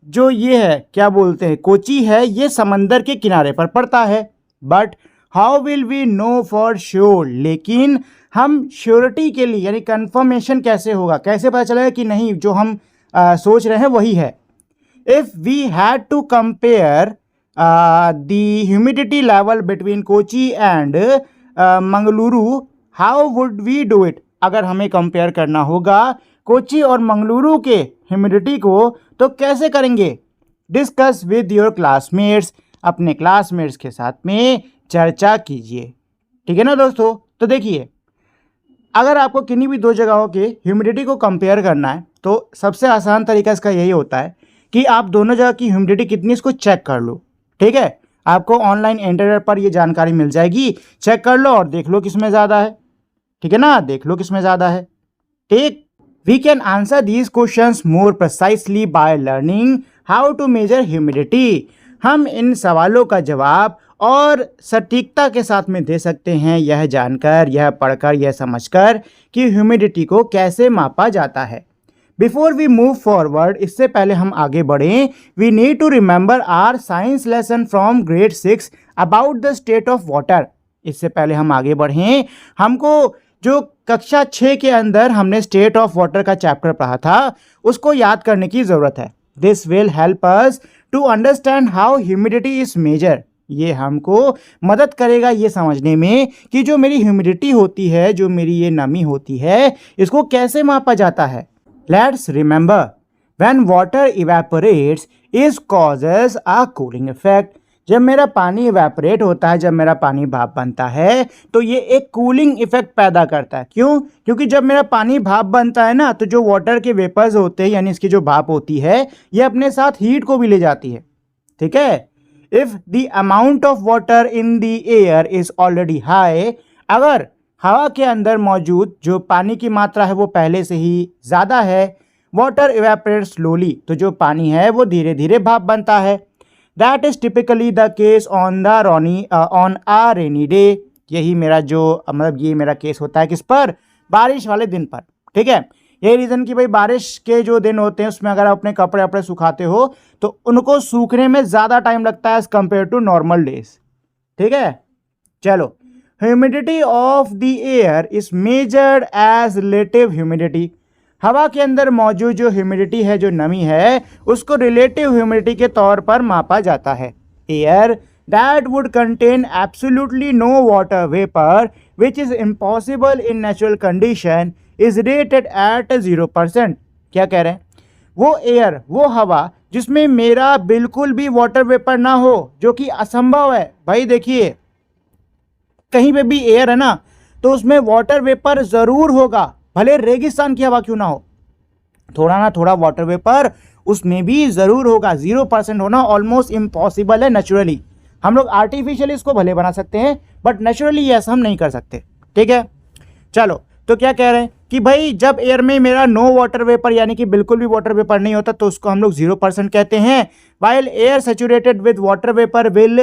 जो ये है क्या बोलते हैं, कोची है ये समंदर के किनारे पर पड़ता है। But how will we know for sure, लेकिन हम श्योरिटी के लिए यानी कंफर्मेशन कैसे होगा, कैसे पता चलेगा कि नहीं जो हम सोच रहे हैं वही है। If we had to compare the humidity level between Kochi and Mangaluru, how would we do it. अगर हमें कंपेयर करना होगा कोची और मंगलुरु के ह्यूमिडिटी को तो कैसे करेंगे। डिस्कस विद योर क्लासमेट्स, अपने क्लासमेट्स के साथ में चर्चा कीजिए। ठीक है ना दोस्तों। तो देखिए अगर आपको किन्हीं भी दो जगहों के ह्यूमिडिटी को कंपेयर करना है तो सबसे आसान तरीका इसका यही होता है कि आप दोनों जगह की ह्यूमिडिटी कितनी इसको चेक कर लो। ठीक है, आपको ऑनलाइन इंटरनेट पर ये जानकारी मिल जाएगी, चेक कर लो और देख लो किसमें ज़्यादा है। ठीक है ना, देख लो किसमें ज़्यादा है। ठीक, we can answer these questions more precisely by learning how to measure humidity. हम इन सवालों का जवाब और सटीकता के साथ में दे सकते हैं यह जानकर, यह पढ़कर, यह समझकर कि ह्यूमिडिटी को कैसे मापा जाता है। बिफोर वी मूव फॉरवर्ड, इससे पहले हम आगे बढ़ें, we need to remember our science lesson from grade 6 about the state of water. इससे पहले हम आगे बढ़ें, हमको जो कक्षा 6 के अंदर हमने स्टेट ऑफ वाटर का चैप्टर पढ़ा था उसको याद करने की ज़रूरत है। This will help us to understand how humidity is measure. ये हमको मदद करेगा ये समझने में कि जो मेरी ह्यूमिडिटी होती है, जो मेरी ये नमी होती है, इसको कैसे मापा जाता है। Let's remember, when water evaporates it causes a cooling effect. जब मेरा पानी इवेपोरेट होता है, जब मेरा पानी भाप बनता है तो ये एक कूलिंग इफेक्ट पैदा करता है। क्यों? क्योंकि जब मेरा पानी भाप बनता है ना तो जो वाटर के वेपर्स होते हैं यानी इसकी जो भाप होती है ये अपने साथ हीट को भी ले जाती है। ठीक है, if the amount of water in the air is already high, अगर हवा के अंदर मौजूद जो पानी की मात्रा है वो पहले से ही ज़्यादा है, वाटर इवेपोरेट स्लोली, तो जो पानी है वो धीरे धीरे भाप बनता है। That is typically the case on a rainy day. यही मेरा जो मतलब ये मेरा केस होता है किस पर, बारिश वाले दिन पर। ठीक है, यही रीज़न कि भाई बारिश के जो दिन होते हैं उसमें अगर आप अपने कपड़े वपड़े सुखाते हो तो उनको सूखने में ज़्यादा टाइम लगता है as compare to normal days. ठीक है, चलो, humidity of the air is measured as relative humidity. हवा के अंदर मौजूद जो ह्यूमिडिटी है, जो नमी है, उसको रिलेटिव ह्यूमिडिटी के तौर पर मापा जाता है। Air that would contain absolutely no water vapour which is impossible in natural condition is rated at 0%। क्या कह रहे हैं, वो एयर, वो हवा जिसमें मेरा बिल्कुल भी वाटर वेपर ना हो, जो कि असंभव है। भाई देखिए कहीं पे भी एयर है ना तो उसमें वाटर वेपर ज़रूर होगा, भले रेगिस्तान की हवा क्यों ना हो, थोड़ा ना थोड़ा वाटर वेपर उसमें भी ज़रूर होगा। 0% होना ऑलमोस्ट इम्पॉसिबल है नेचुरली। हम लोग आर्टिफिशियली इसको भले बना सकते हैं बट नेचुरली ऐसा हम नहीं कर सकते। ठीक है, चलो, तो क्या कह रहे हैं कि भाई जब एयर में मेरा नो वाटर वेपर यानी कि बिल्कुल भी वाटर वेपर नहीं होता तो उसको हम लोग 0% कहते हैं। While air saturated with water vapour will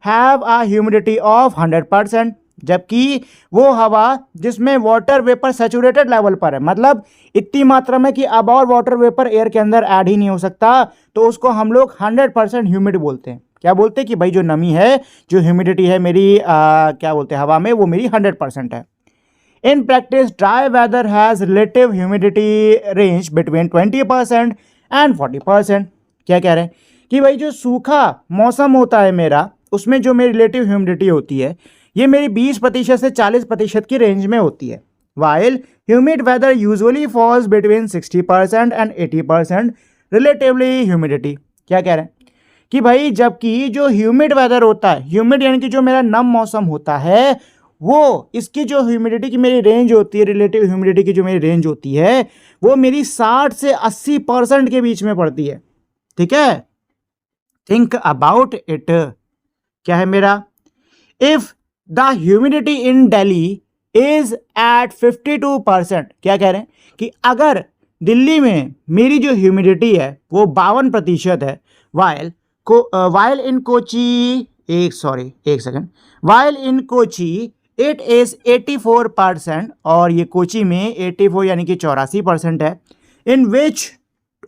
have a humidity of 100%। जबकि वो हवा जिसमें वाटर वेपर सैचुरेटेड लेवल पर है, मतलब इतनी मात्रा में कि अब और वाटर वेपर एयर के अंदर ऐड ही नहीं हो सकता, तो उसको हम लोग 100% ह्यूमिड बोलते हैं। क्या बोलते हैं कि भाई जो नमी है, जो ह्यूमिडिटी है मेरी क्या बोलते हैं हवा में, वो मेरी 100% है। In practice, dry weather has relative humidity range between 20% and 40%। क्या कह रहे हैं कि भाई जो सूखा मौसम होता है मेरा, उसमें जो मेरी रिलेटिव ह्यूमिडिटी होती है ये मेरी 20% से 40% की रेंज में होती है। While humid weather usually falls between 60% and 80% relatively humidity. क्या कह रहे हैं कि भाई जबकि जो ह्यूमिड वेदर होता है, ह्यूमिड यानी कि जो मेरा नम मौसम होता है, वो इसकी जो ह्यूमिडिटी की मेरी रेंज होती है, रिलेटिव ह्यूमिडिटी की जो मेरी रेंज होती है, वो मेरी 60 से 80% के बीच में पड़ती है। ठीक है, थिंक अबाउट इट। क्या है मेरा, if the humidity in Delhi is at 52%। क्या कह रहे हैं कि अगर दिल्ली में मेरी जो ह्यूमिडिटी है वो 52% है, while in Kochi while in Kochi it is 84%, और ये कोची में 84 यानी कि 84% है। In which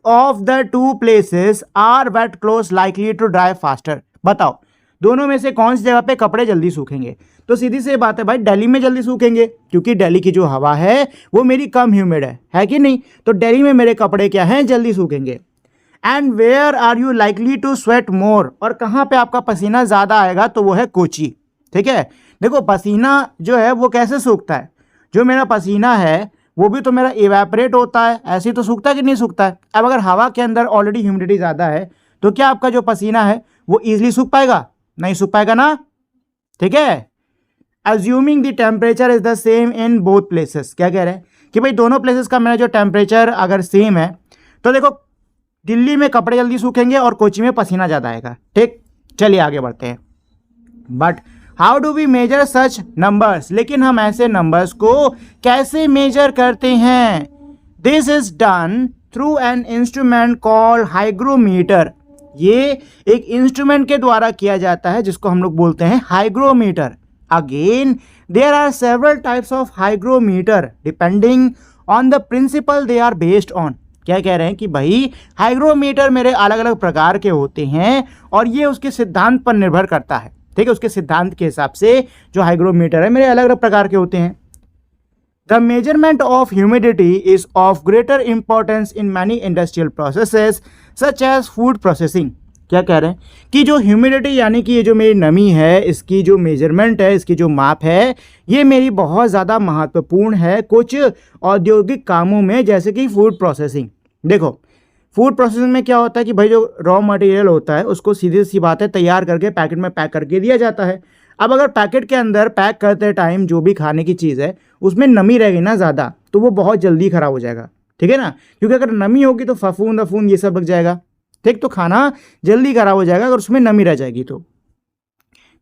of the two places are wet clothes likely to dry faster. बताओ दोनों में से कौन सी जगह पे कपड़े जल्दी सूखेंगे? तो सीधी सी बात है भाई, दिल्ली में जल्दी सूखेंगे, क्योंकि दिल्ली की जो हवा है वो मेरी कम ह्यूमिड है कि नहीं? तो दिल्ली में मेरे कपड़े क्या हैं, जल्दी सूखेंगे। And where are you likely to sweat more, और कहाँ पे आपका पसीना ज़्यादा आएगा? तो वो है कोची। ठीक है, देखो पसीना जो है वो कैसे सूखता है, जो मेरा पसीना है वो भी तो मेरा इवेपोरेट होता है, ऐसे ही तो सूखता है कि नहीं सूखता है? अब अगर हवा के अंदर ऑलरेडी ह्यूमिडिटी ज़्यादा है तो क्या आपका जो पसीना है वो ईजिली सूख पाएगा? नहीं सूख पाएगा ना। ठीक है, assuming the temperature is the same in both places. क्या कह रहे हैं कि भाई दोनों प्लेसेस का मेरा जो टेम्परेचर अगर सेम है तो देखो दिल्ली में कपड़े जल्दी सूखेंगे और कोची में पसीना ज़्यादा आएगा। ठीक, चलिए आगे बढ़ते हैं। But how do we measure such numbers, लेकिन हम ऐसे नंबर्स को कैसे मेजर करते हैं? This is done through an instrument called hygrometer. ये एक इंस्ट्रूमेंट के द्वारा किया जाता है जिसको हम लोग बोलते हैं hygrometer. Again there are several types of hygrometer depending on the principle they are based on. क्या कह रहे हैं कि भाई हाइग्रोमीटर मेरे अलग अलग प्रकार के होते हैं और ये उसके सिद्धांत पर निर्भर करता है। ठीक है, उसके सिद्धांत के हिसाब से जो हाइग्रोमीटर है मेरे अलग अलग प्रकार के होते हैं। The measurement of humidity is of greater importance in many industrial processes such as food processing. क्या कह रहे हैं कि जो ह्यूमिडिटी यानी कि ये जो मेरी नमी है, इसकी जो मेजरमेंट है, इसकी जो माप है, ये मेरी बहुत ज़्यादा महत्वपूर्ण है कुछ औद्योगिक कामों में, जैसे कि फूड प्रोसेसिंग। देखो फूड प्रोसेसिंग में क्या होता है कि भाई जो रॉ मटेरियल होता है उसको सीधी सी बात है तैयार करके पैकेट में पैक करके दिया जाता है। अब अगर पैकेट के अंदर पैक करते टाइम जो भी खाने की चीज़ है उसमें नमी रहेगी ना ज़्यादा, तो वो बहुत जल्दी ख़राब हो जाएगा। ठीक है ना, क्योंकि अगर नमी होगी तो फफूंद वफूंद ये सब लग जाएगा। ठीक, तो खाना जल्दी ख़राब हो जाएगा अगर उसमें नमी रह जाएगी तो।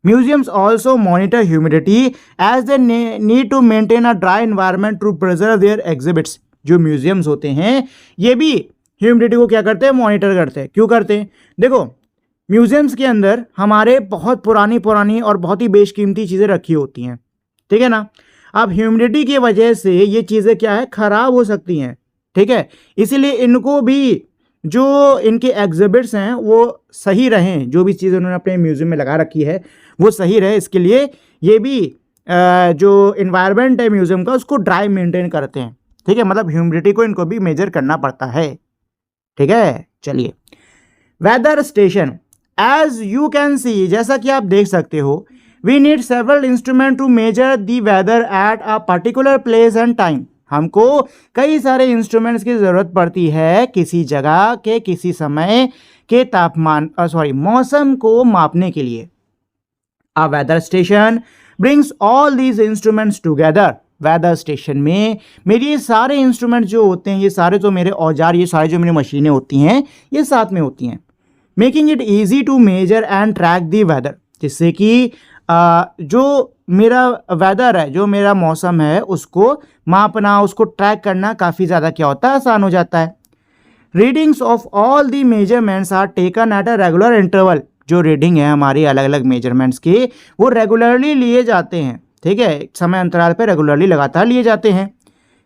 Museums also monitor humidity as they need to maintain a dry environment to preserve their exhibits. जो म्यूजियम्स होते हैं ये भी ह्यूमिडिटी को क्या करते हैं, मॉनिटर करते हैं। क्यों करते हैं? देखो म्यूजियम्स के अंदर हमारे बहुत पुरानी पुरानी और बहुत ही बेशकीमती चीज़ें रखी होती हैं। ठीक है ना, अब ह्यूमिडिटी की वजह से ये चीज़ें क्या है, ख़राब हो सकती हैं। ठीक है, इसीलिए इनको भी जो इनके एग्जिबिट्स हैं वो सही रहें, जो भी चीज़ उन्होंने अपने म्यूज़ियम में लगा रखी है वो सही रहे, इसके लिए ये भी जो इन्वायरमेंट है म्यूज़ियम का उसको ड्राई मेंटेन करते हैं। ठीक है, मतलब ह्यूमिडिटी को इनको भी मेजर करना पड़ता है। ठीक है, चलिए weather station. As you can see, जैसा कि आप देख सकते हो, we need several instrument to measure the weather at a particular place and time. हमको कई सारे इंस्ट्रूमेंट्स की ज़रूरत पड़ती है किसी जगह के किसी समय के तापमान मौसम को मापने के लिए। A weather station brings all these instruments together. Weather station में मेरे ये सारे इंस्ट्रूमेंट जो होते हैं, ये सारे जो मेरे औजार, ये सारे जो मेरी मशीनें होती हैं, ये साथ में होती हैं, making it easy to measure and track the weather. जिससे कि जो मेरा वेदर है, जो मेरा मौसम है, उसको मापना, उसको ट्रैक करना काफ़ी ज़्यादा क्या होता है, आसान हो जाता है। Readings of all the measurements are taken at a regular interval. जो रीडिंग है हमारी अलग अलग मेजरमेंट्स के, वो रेगुलरली लिए जाते हैं। ठीक है, समय अंतराल पे रेगुलरली लगातार लिए जाते हैं।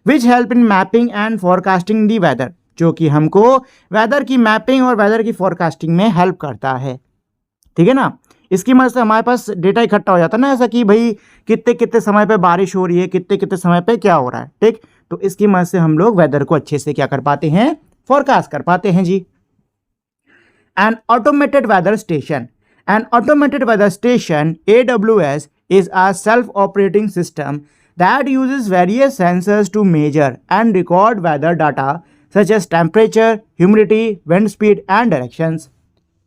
Which help in mapping and forecasting the weather, जो कि हमको वेदर की मैपिंग और वेदर की फॉरकास्टिंग में हेल्प करता है। ठीक है ना, इसकी मदद से हमारे पास डेटा इकट्ठा हो जाता है ना, ऐसा कि भाई कितने कितने समय पे बारिश हो रही है, कितने कितने समय पे क्या हो रहा है। ठीक, तो इसकी मदद से हम लोग वेदर को अच्छे से क्या कर पाते हैं, फॉरकास्ट कर पाते हैं जी। An automated weather station. An automated weather station AWS is a self-operating system that uses various sensors to measure and record weather data such as temperature, humidity, wind speed and directions.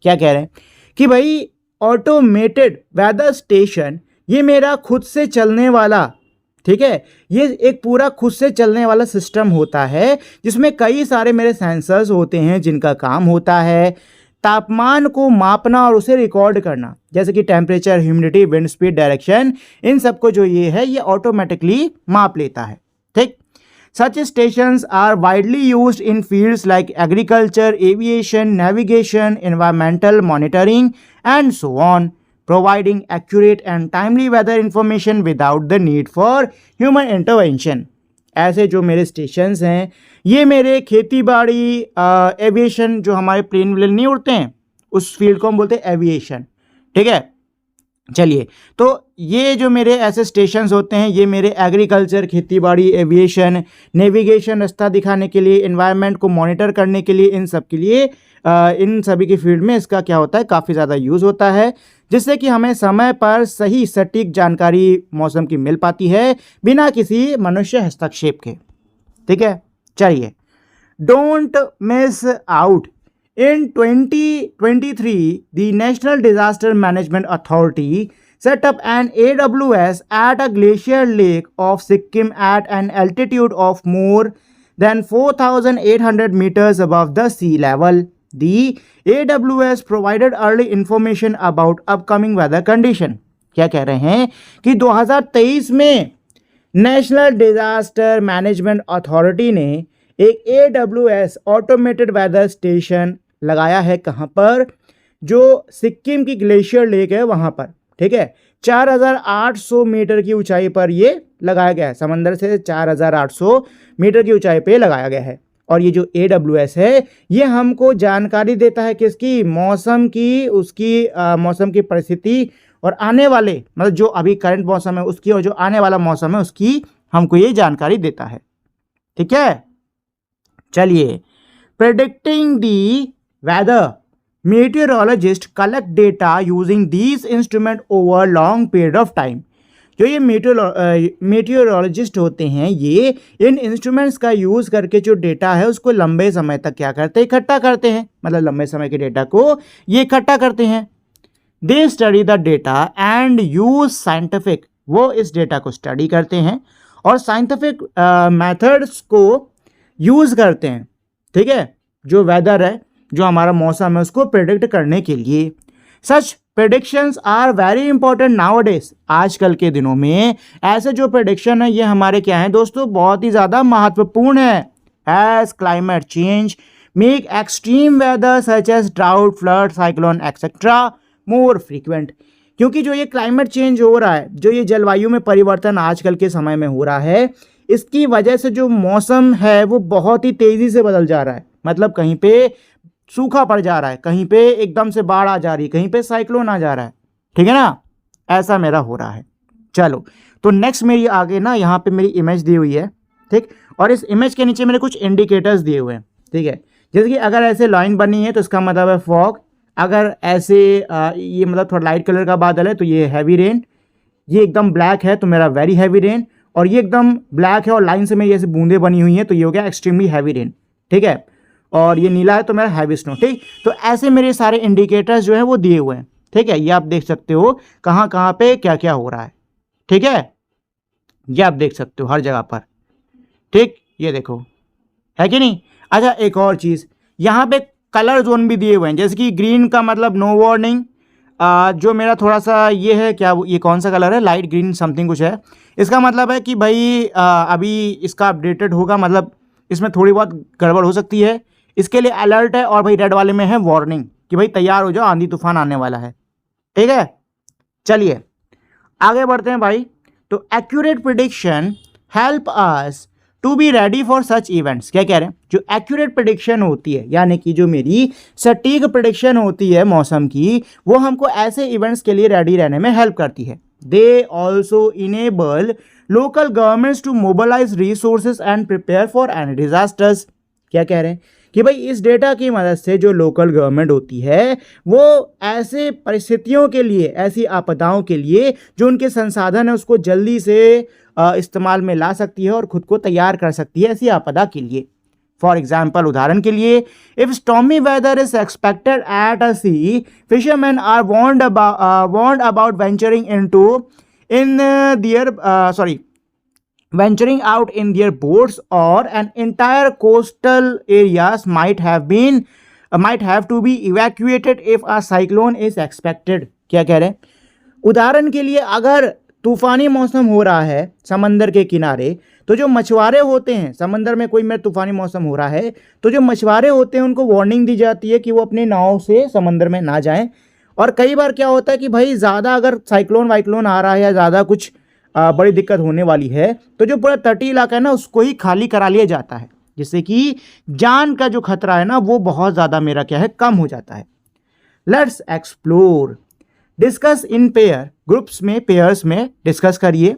क्या कह रहे हैं कि भाई automated weather station ये मेरा खुद से चलने वाला, ठीक है, ये एक पूरा खुद से चलने वाला सिस्टम होता है जिसमें कई सारे मेरे सेंसर्स होते हैं जिनका काम होता है तापमान को मापना और उसे रिकॉर्ड करना, जैसे कि temperature, humidity, wind speed, direction, इन सबको जो ये है ये ऑटोमेटिकली माप लेता है। ठीक, such stations are widely used in fields like agriculture, aviation, navigation, environmental monitoring and so on, providing accurate and timely weather information without the need for human intervention। ऐसे जो मेरे स्टेशंस हैं ये मेरे खेती बाड़ी, एविएशन, जो हमारे प्लेन व्लेन नहीं उड़ते हैं उस फील्ड को हम बोलते हैं एविएशन। ठीक है, चलिए, तो ये जो मेरे ऐसे स्टेशंस होते हैं ये मेरे एग्रीकल्चर, खेती बाड़ी, एविएशन, नेविगेशन, रास्ता दिखाने के लिए, एनवायरनमेंट को मॉनिटर करने के लिए, इन सब के लिए, इन सभी के फील्ड में इसका क्या होता है, काफ़ी ज़्यादा यूज़ होता है, जिससे कि हमें समय पर सही सटीक जानकारी मौसम की मिल पाती है बिना किसी मनुष्य हस्तक्षेप के। ठीक है, चलिए, don't miss out. In 2023, the National Disaster Management Authority set up an AWS at a glacier lake of Sikkim at an altitude of more than 4,800 meters above the sea level. The AWS provided early information about upcoming weather condition. क्या कह रहे हैं कि 2023 में national disaster management authority ने एक AWS automated weather station लगाया है। कहाँ पर? जो सिक्किम की ग्लेशियर लेक है वहाँ पर। ठीक है, 4,800 मीटर की ऊंचाई पर ये लगाया गया है, समंदर से 4,800 मीटर की ऊंचाई पे लगाया गया है। और ये जो AWS है ये हमको जानकारी देता है किसकी, मौसम की, उसकी मौसम की परिस्थिति और आने वाले, मतलब जो अभी करंट मौसम है उसकी और जो आने वाला मौसम है उसकी हमको ये जानकारी देता है। ठीक है, चलिए, predicting the weather, meteorologists collect data using these instruments over long period of time। जो ये meteorologist होते हैं ये इन इंस्ट्रूमेंट्स का यूज़ करके जो डेटा है उसको लंबे समय तक क्या करते हैं, इकट्ठा करते हैं, मतलब लंबे समय के डेटा को ये इकट्ठा करते हैं। They study the data and use scientific, वो इस डेटा को स्टडी करते हैं और साइंटिफिक मेथड्स को यूज़ करते हैं। ठीक है, जो वेदर है, जो हमारा मौसम है उसको प्रेडिक्ट करने के लिए। Such predictions are very important nowadays. आजकल के दिनों में ऐसे जो प्रेडिक्शन है ये हमारे क्या है दोस्तों, बहुत ही ज़्यादा महत्वपूर्ण है। As climate change make extreme weather such as drought, flood, cyclone etcetera more frequent. क्योंकि जो ये क्लाइमेट चेंज हो रहा है, जो ये जलवायु में परिवर्तन आजकल के समय में हो रहा है, इसकी वजह से जो मौसम है वो बहुत ही तेज़ी से बदल जा रहा है। मतलब कहीं पे सूखा पड़ जा रहा है, कहीं पे एकदम से बाढ़ आ जा रही है, कहीं पे साइक्लोन आ जा रहा है। ठीक है ना, ऐसा मेरा हो रहा है। चलो, तो नेक्स्ट मेरी आगे ना यहाँ पे मेरी इमेज दी हुई है। ठीक, और इस इमेज के नीचे मेरे कुछ इंडिकेटर्स दिए हुए हैं। ठीक है, जैसे कि अगर ऐसे लाइन बनी है तो इसका मतलब है फॉग, अगर ऐसे ये मतलब थोड़ा लाइट कलर का बादल है तो ये हैवी रेन, ये एकदम ब्लैक है तो मेरा वेरी हैवी रेन, और ये एकदम ब्लैक है और लाइन से मेरी ऐसे बूंदें बनी हुई हैं तो ये हो गया एक्सट्रीमली हैवी रेन। ठीक है, और ये नीला है तो मेरा हैवी स्नो। ठीक, तो ऐसे मेरे सारे इंडिकेटर्स जो हैं वो दिए हुए हैं। ठीक है, ये आप देख सकते हो कहाँ कहाँ पे क्या क्या हो रहा है। ठीक है, ये आप देख सकते हो हर जगह पर। ठीक, ये देखो, है कि नहीं। अच्छा, एक और चीज़, यहाँ पे कलर जोन भी दिए हुए हैं, जैसे कि ग्रीन का मतलब नो वार्निंग, जो मेरा थोड़ा सा ये है, क्या ये कौन सा कलर है, लाइट ग्रीन समथिंग कुछ है, इसका मतलब है कि भाई अभी इसका अपडेटेड होगा, मतलब इसमें थोड़ी बहुत गड़बड़ हो सकती है, इसके लिए अलर्ट है। और भाई रेड वाले में है वार्निंग कि भाई तैयार हो जाओ, आंधी तूफान आने वाला है। ठीक है, चलिए आगे बढ़ते हैं भाई। तो accurate prediction help us to be ready for such events. क्या कह रहे हैं, जो एक्यूरेट प्रेडिक्शन होती है, यानी कि जो मेरी सटीक प्रेडिक्शन होती है मौसम की, वो हमको ऐसे इवेंट्स के लिए रेडी रहने में हेल्प करती है। They also enable local governments to mobilise resources and prepare for any disasters. क्या कह रहे हैं कि भाई इस डेटा की मदद से जो लोकल गवर्नमेंट होती है वो ऐसे परिस्थितियों के लिए, ऐसी आपदाओं के लिए जो उनके संसाधन है उसको जल्दी से इस्तेमाल में ला सकती है और खुद को तैयार कर सकती है ऐसी आपदा के लिए। फॉर एग्जाम्पल, उदाहरण के लिए, if stormy weather is expected at a sea, fisherman are warned about venturing out in their boats, or an entire coastal areas might have to be evacuated if a cyclone is expected। क्या कह रहे हैं? उदाहरण के लिए, अगर तूफानी मौसम हो रहा है समंदर के किनारे, तो जो मछुआरे होते हैं, समंदर में कोई में तूफानी मौसम हो रहा है तो जो मछुआरे होते हैं उनको वार्निंग दी जाती है कि वो अपने नाव से समंदर में ना जाएं। और कई बार क्या होता है कि भाई ज़्यादा अगर साइक्लोन वाइक्लोन आ रहा है या ज़्यादा कुछ बड़ी दिक्कत होने वाली है तो जो पूरा तटीय इलाका है ना उसको ही खाली करा लिया जाता है, जिससे कि जान का जो खतरा है ना वो बहुत ज़्यादा मेरा क्या है कम हो जाता है। Let's explore, discuss in pair, groups में, पेयर्स में डिस्कस करिए।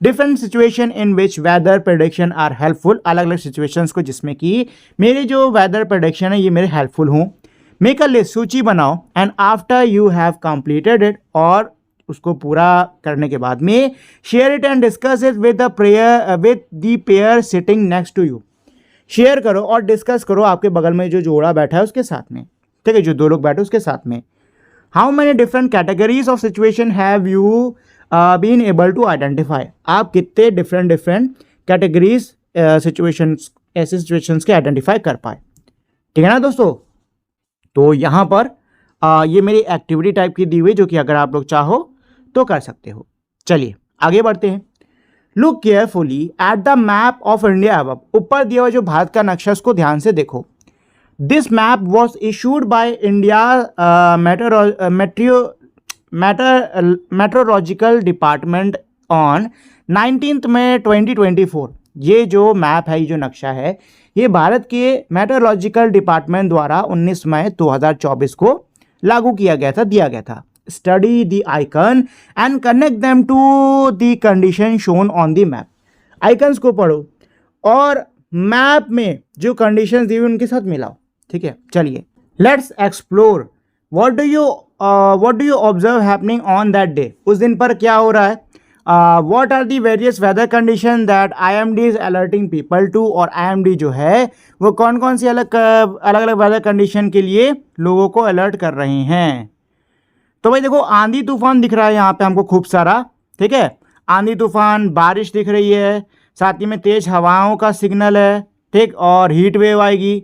Different situation in which weather prediction are helpful, अलग अलग सिचुएशंस को जिसमें कि मेरे जो वेदर प्रेडिक्शन है ये मेरे हेल्पफुल हों। मेक अ लिस्ट, सूची बनाओ, and after you have completed it, और उसको पूरा करने के बाद में share it and discuss it with the pair sitting next to you. Share करो और डिस्कस करो आपके बगल में जो जोड़ा बैठा है उसके साथ में, ठीक है, जो दो लोग बैठे उसके साथ में। How many different categories of situation have you been able to identify, आप कितने डिफरेंट कैटेगरीज सिचुएशंस, ऐसे सिचुएशंस के आइडेंटिफाई कर पाए, ठीक है ना दोस्तों। तो यहाँ पर ये मेरी एक्टिविटी टाइप की दी हुई, जो कि अगर आप लोग चाहो तो कर सकते हो। चलिए आगे बढ़ते हैं। Look carefully at the map of India above, ऊपर दिया हुआ जो भारत का नक्शा उसको ध्यान से देखो। This map was issued by India meteorological department on 19 May 2024। ये जो मैप है, ये जो नक्शा है, ये भारत के मेट्रोलॉजिकल डिपार्टमेंट द्वारा 19 मई 2024 को लागू किया गया था, दिया गया था। Study the icon and connect them to the condition shown on the map. Icons को पढ़ो और मैप में जो कंडीशंस दी हुई उनके साथ मिलाओ, ठीक है। चलिए let's explore, what do you observe happening on that day, उस दिन पर क्या हो रहा है। What are the various weather condition that IMD is alerting people to, और IMD जो है वो कौन कौन सी अलग अलग वेदर कंडीशन के लिए लोगों को अलर्ट कर रहे हैं। तो भाई देखो, आंधी तूफान दिख रहा है यहाँ पे हमको खूब सारा, ठीक है, आंधी तूफान, बारिश दिख रही है, साथ ही में तेज हवाओं का सिग्नल है, ठीक, और हीट वेव आएगी,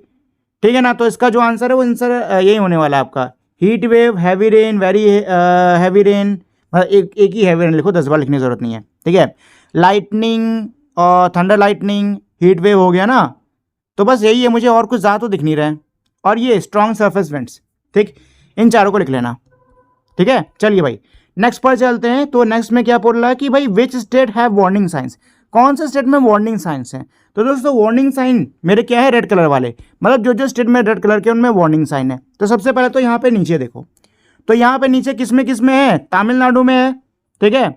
ठीक है ना। तो इसका जो आंसर है वो आंसर यही होने वाला है आपका, heat wave, heavy rain, very heavy rain, एक ही हैवी रेन लिखो, 10 बार लिखने की जरूरत नहीं है, ठीक है। लाइटनिंग और थंडर लाइटनिंग, हीट वेव हो गया ना। तो बस यही है, मुझे और कुछ ज़्यादा तो दिख नहीं रहा है। और ये स्ट्रॉन्ग सरफेस विंड्स, ठीक, इन चारों को लिख लेना, ठीक है। चलिए भाई नेक्स्ट पर चलते हैं। तो नेक्स्ट में क्या बोल रहा है कि भाई which state have warning science, कौन से स्टेट में वार्निंग साइंस हैं। तो दोस्तों वार्निंग साइन मेरे क्या है, रेड कलर वाले, मतलब जो जो स्टेट में रेड कलर के उनमें वार्निंग साइन है। तो सबसे पहले तो यहाँ पे नीचे देखो, तो यहाँ पे नीचे किस में है, तमिलनाडु में है, ठीक है,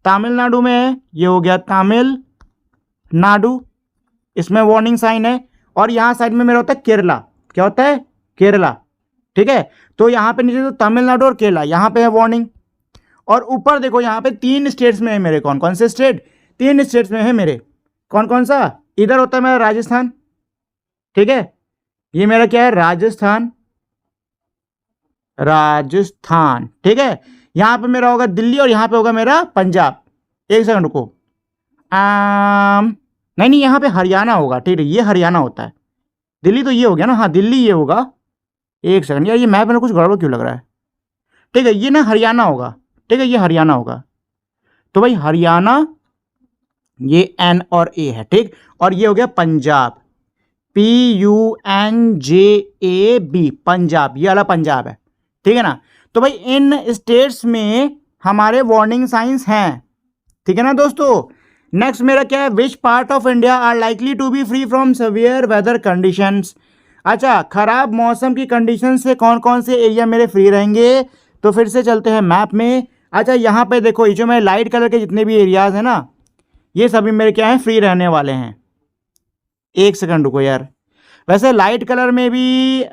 तमिलनाडु में है, ये हो गया तमिलनाडु, इसमें वार्निंग साइन है। और यहाँ साइड में मेरा होता है केरला, क्या होता है, केरला, ठीक है। तो यहाँ पे नीचे तो तमिलनाडु और केरला, यहाँ पे है वार्निंग। और ऊपर देखो यहाँ पे 3 स्टेट्स में है मेरे, कौन कौन से स्टेट, 3 स्टेट्स में है मेरे, कौन कौन सा, इधर होता है मेरा राजस्थान, ठीक है, ये मेरा क्या है, राजस्थान, ठीक है। यहाँ पे मेरा होगा दिल्ली और यहाँ पे होगा मेरा पंजाब। एक सेकंड रुको, नहीं यहाँ पे हरियाणा होगा, ठीक है, ये हरियाणा होता है, दिल्ली तो ये हो गया ना, हाँ दिल्ली ये होगा। एक सेकंड यार, ये मैप में कुछ गड़बड़ क्यों लग रहा है, ठीक है, ये ना हरियाणा होगा, ठीक है, ये हरियाणा होगा। तो भाई हरियाणा, ये N और A है, ठीक, और ये हो गया पंजाब, PUNJAB, पंजाब, ये वाला पंजाब है, ठीक है ना। तो भाई इन स्टेट्स में हमारे वार्निंग साइंस हैं, ठीक है ना दोस्तों। नेक्स्ट मेरा क्या है, which part of India are likely to be free from severe weather conditions. अच्छा, खराब मौसम की कंडीशन से कौन कौन से एरिया मेरे फ्री रहेंगे। तो फिर से चलते हैं मैप में। अच्छा यहाँ पे देखो, ये जो मैं लाइट कलर के जितने भी एरियाज हैं ना, ये सभी मेरे क्या हैं, फ्री रहने वाले हैं। एक सेकंड रुको यार, वैसे लाइट कलर में भी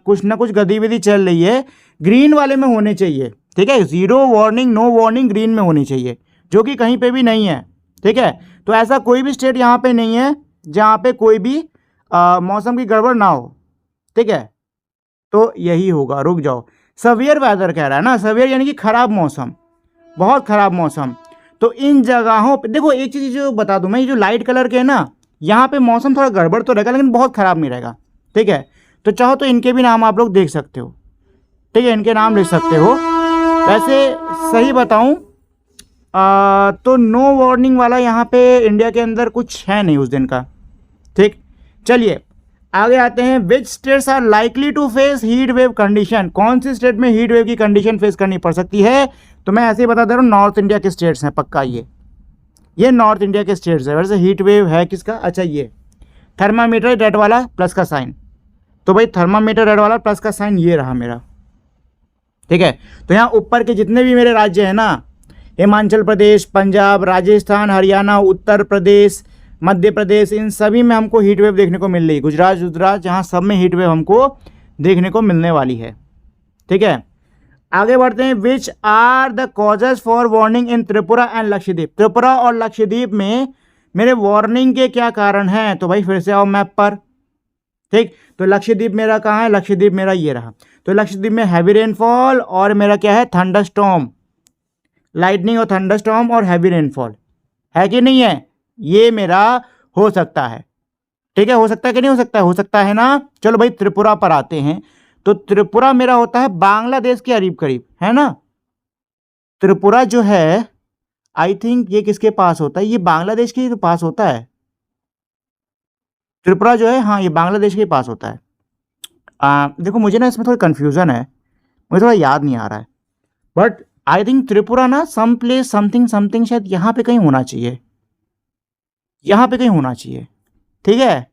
कुछ ना कुछ गतिविधि चल रही है, ग्रीन वाले में होने चाहिए, ठीक है। Zero warning, no warning green में होनी चाहिए, जो कि कहीं पे भी नहीं है, ठीक है। तो ऐसा कोई भी स्टेट यहाँ पे नहीं है जहाँ पे कोई भी मौसम की गड़बड़ ना हो, ठीक है। तो यही होगा, रुक जाओ, सवियर वेदर कह रहा है ना, सवियर यानी कि खराब मौसम, बहुत खराब मौसम। तो इन जगहों पे देखो, एक चीज़ जो बता दूं मैं, ये जो लाइट कलर के है ना, यहाँ पे मौसम थोड़ा गड़बड़ तो रहेगा लेकिन बहुत खराब नहीं रहेगा, ठीक है। तो चाहो तो इनके भी नाम आप लोग देख सकते हो, ठीक है, इनके नाम लिख सकते हो। वैसे सही बताऊं तो नो वार्निंग वाला यहाँ पे इंडिया के अंदर कुछ है नहीं उस दिन का, ठीक। चलिए आगे आते हैं। Which states are likely to face heat wave condition, कौन सी स्टेट में हीट वेव की कंडीशन फेस करनी पड़ सकती है? तो मैं ऐसे ही बता दे रहा हूँ, नॉर्थ इंडिया के स्टेट्स हैं पक्का, ये नॉर्थ इंडिया के स्टेट्स है। वैसे हीट वेव है किसका, अच्छा ये थर्मामीटर रेड वाला प्लस का साइन, तो भाई थर्मामीटर रेड वाला प्लस का साइन ये रहा मेरा, ठीक है। तो यहाँ ऊपर के जितने भी मेरे राज्य हैं ना, हिमाचल प्रदेश, पंजाब, राजस्थान, हरियाणा, उत्तर प्रदेश, मध्य प्रदेश, इन सभी में हमको हीट वेव देखने को मिल रही है। गुजरात यहाँ सब में हीट वेव हमको देखने को मिलने वाली है, ठीक है। आगे बढ़ते हैं। Which are the causes for warning in Tripura and Lakshadweep, Tripura और लक्षद्वीप में मेरे वार्निंग के क्या कारण हैं? तो भाई फिर से आओ मैप पर, ठीक। तो लक्षद्वीप मेरा कहाँ है, लक्षद्वीप मेरा ये रहा। तो लक्षद्वीप में हैवी रेनफॉल और मेरा क्या है, थंडरस्टॉर्म, लाइटनिंग और थंडरस्टॉर्म और हैवी रेनफॉल है कि नहीं है? ये मेरा हो सकता है, ठीक है। हो सकता है कि नहीं हो सकता है? हो सकता है ना। चलो भाई त्रिपुरा पर आते हैं। तो त्रिपुरा मेरा होता है बांग्लादेश के करीब करीब, है ना। त्रिपुरा जो है आई थिंक ये किसके पास होता है, ये बांग्लादेश के पास होता है। त्रिपुरा जो है, हाँ ये बांग्लादेश के पास होता है। देखो मुझे ना इसमें थोड़ी कन्फ्यूज़न है, मुझे थोड़ा याद नहीं आ रहा है, बट आई थिंक त्रिपुरा ना सम प्लेस समथिंग समथिंग शायद यहाँ पे कहीं होना चाहिए, यहाँ पे कहीं होना चाहिए, ठीक है।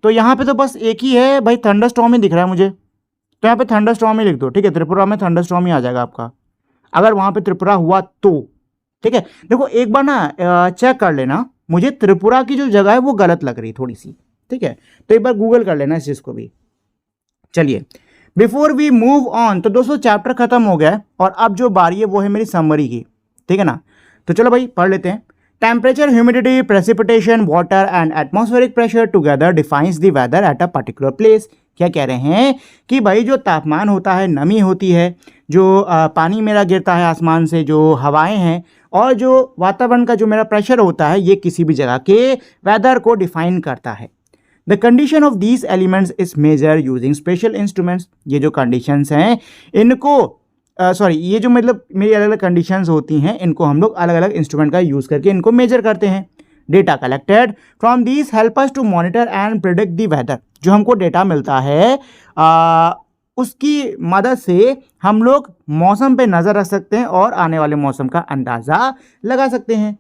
तो यहाँ पे तो बस एक ही है भाई, थंडरस्टॉर्म ही दिख रहा है मुझे, तो यहाँ पे थंडरस्टॉर्म ही लिख दो, ठीक है। त्रिपुरा में थंडरस्टॉर्म ही आ जाएगा आपका, अगर वहाँ पे त्रिपुरा हुआ तो, ठीक है। देखो एक बार ना चेक कर लेना, मुझे त्रिपुरा की जो जगह है वो गलत लग रही थोड़ी सी, ठीक है। तो एक बार गूगल कर लेना इस चीज़ को भी। चलिए बिफोर वी मूव ऑन, तो दोस्तों चैप्टर खत्म हो गया है और अब जो बारी है वो है मेरी समरी की, ठीक है ना। तो चलो भाई पढ़ लेते हैं। Temperature, humidity, precipitation, water and atmospheric pressure together defines the weather at a particular place. क्या कह रहे हैं कि भाई जो तापमान होता है, नमी होती है, जो पानी मेरा गिरता है आसमान से, जो हवाएं हैं और जो वातावरण का जो मेरा प्रेशर होता है, ये किसी भी जगह के वेदर को डिफाइन करता है। The condition of these elements is measure using special instruments. ये जो कंडीशंस हैं इनको ये जो मतलब मेरी अलग अलग कंडीशंस होती हैं, इनको हम लोग अलग अलग इंस्ट्रूमेंट का यूज़ करके इनको मेजर करते हैं। Data collected from these help us to monitor and predict the weather. जो हमको डेटा मिलता है उसकी मदद से हम लोग मौसम पे नज़र रख सकते हैं और आने वाले मौसम का अंदाज़ा लगा सकते हैं।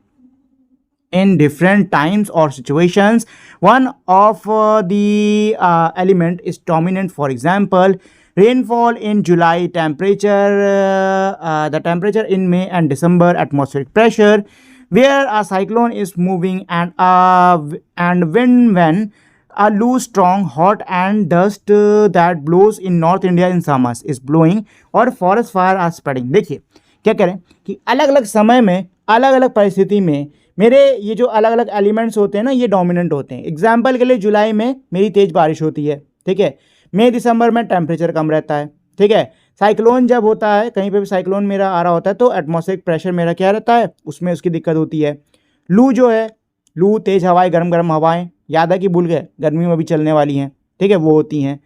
In different times or situations, one of the element is dominant. For example, rainfall in July, the temperature in May and December, atmospheric pressure, where a cyclone is moving, and wind when a loose, strong, hot and dust that blows in North India in summers is blowing, और forest fire are spreading। देखिए क्या करें कि अलग अलग समय में, अलग अलग परिस्थिति में मेरे ये जो अलग अलग एलिमेंट्स होते हैं ना, ये डोमिनेंट होते हैं। एग्जाम्पल के लिए जुलाई में मेरी तेज़ बारिश होती है, ठीक है। मई दिसंबर में टेम्परेचर कम रहता है, ठीक है। साइक्लोन जब होता है, कहीं पे भी साइक्लोन मेरा आ रहा होता है, तो एटमॉस्फेरिक प्रेशर मेरा क्या रहता है, उसमें उसकी दिक्कत होती है। लू जो है, लू तेज़ हवाएं, गर्म गर्म हवाएं, याद है कि भूल गए, गर्मी में भी चलने वाली हैं, ठीक है, वो होती हैं,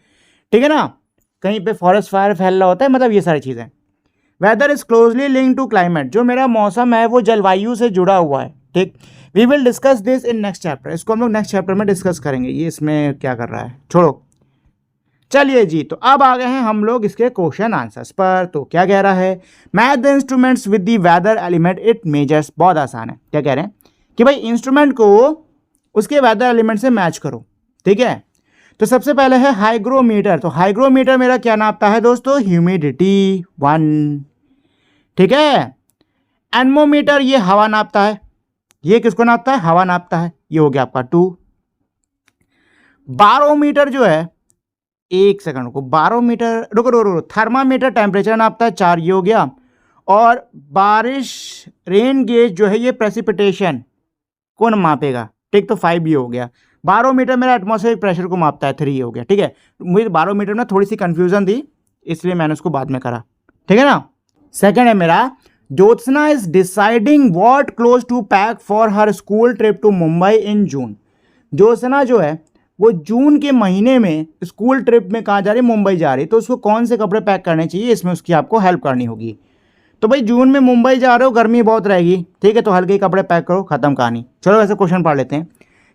ठीक है ना। कहीं पे फॉरेस्ट फायर फैल रहा होता है, मतलब ये सारी चीज़ें। Weather is closely link to climate. जो मेरा मौसम है वो जलवायु से जुड़ा हुआ है, ठीक। We will discuss this in next chapter. इसको हम लोग नेक्स्ट चैप्टर में डिस्कस करेंगे। ये इसमें क्या कर रहा है, छोड़ो। चलिए जी, तो अब आ गए हैं हम लोग इसके क्वेश्चन आंसर्स पर। तो क्या कह रहा है, match the instruments with the weather element it measures. बहुत आसान है। क्या कह रहे हैं कि भाई इंस्ट्रूमेंट को उसके वेदर एलिमेंट से मैच करो, ठीक है। तो सबसे पहले है हाइग्रोमीटर। तो हाइग्रोमीटर मेरा क्या नापता है दोस्तों, ह्यूमिडिटी 1, ठीक है। एनमोमीटर ये हवा नापता है, ये किसको नापता है, हवा नापता है, ये हो गया आपका 2। बारोमीटर जो है, एक सेकंड को, बारोमीटर, रुको रुको रुको, थर्मामीटर टेम्परेचर नापता है 4, ये हो गया। और बारिश रेन गेज जो है ये प्रेसिपिटेशन कौन मापेगा, ठीक, तो 5 ये हो गया। बारोमीटर मेरा एटमॉस्फेरिक प्रेशर को मापता है, 3 ये हो गया, ठीक है। मुझे बारोमीटर में थोड़ी सी कंफ्यूजन थी इसलिए मैंने उसको बाद में करा, ठीक है ना। सेकंड है मेरा, Jyotsna is deciding what cloth to pack for her school trip to Mumbai in June. Jyotsna जो है वो जून के महीने में स्कूल ट्रिप में कहाँ जा रही है, मुंबई जा रही है, तो उसको कौन से कपड़े पैक करने चाहिए, इसमें उसकी आपको हेल्प करनी होगी। तो भाई जून में मुंबई जा रहे हो, गर्मी बहुत रहेगी, ठीक है, तो हल्के कपड़े पैक करो, खत्म कहानी। चलो ऐसे क्वेश्चन पढ़ लेते हैं।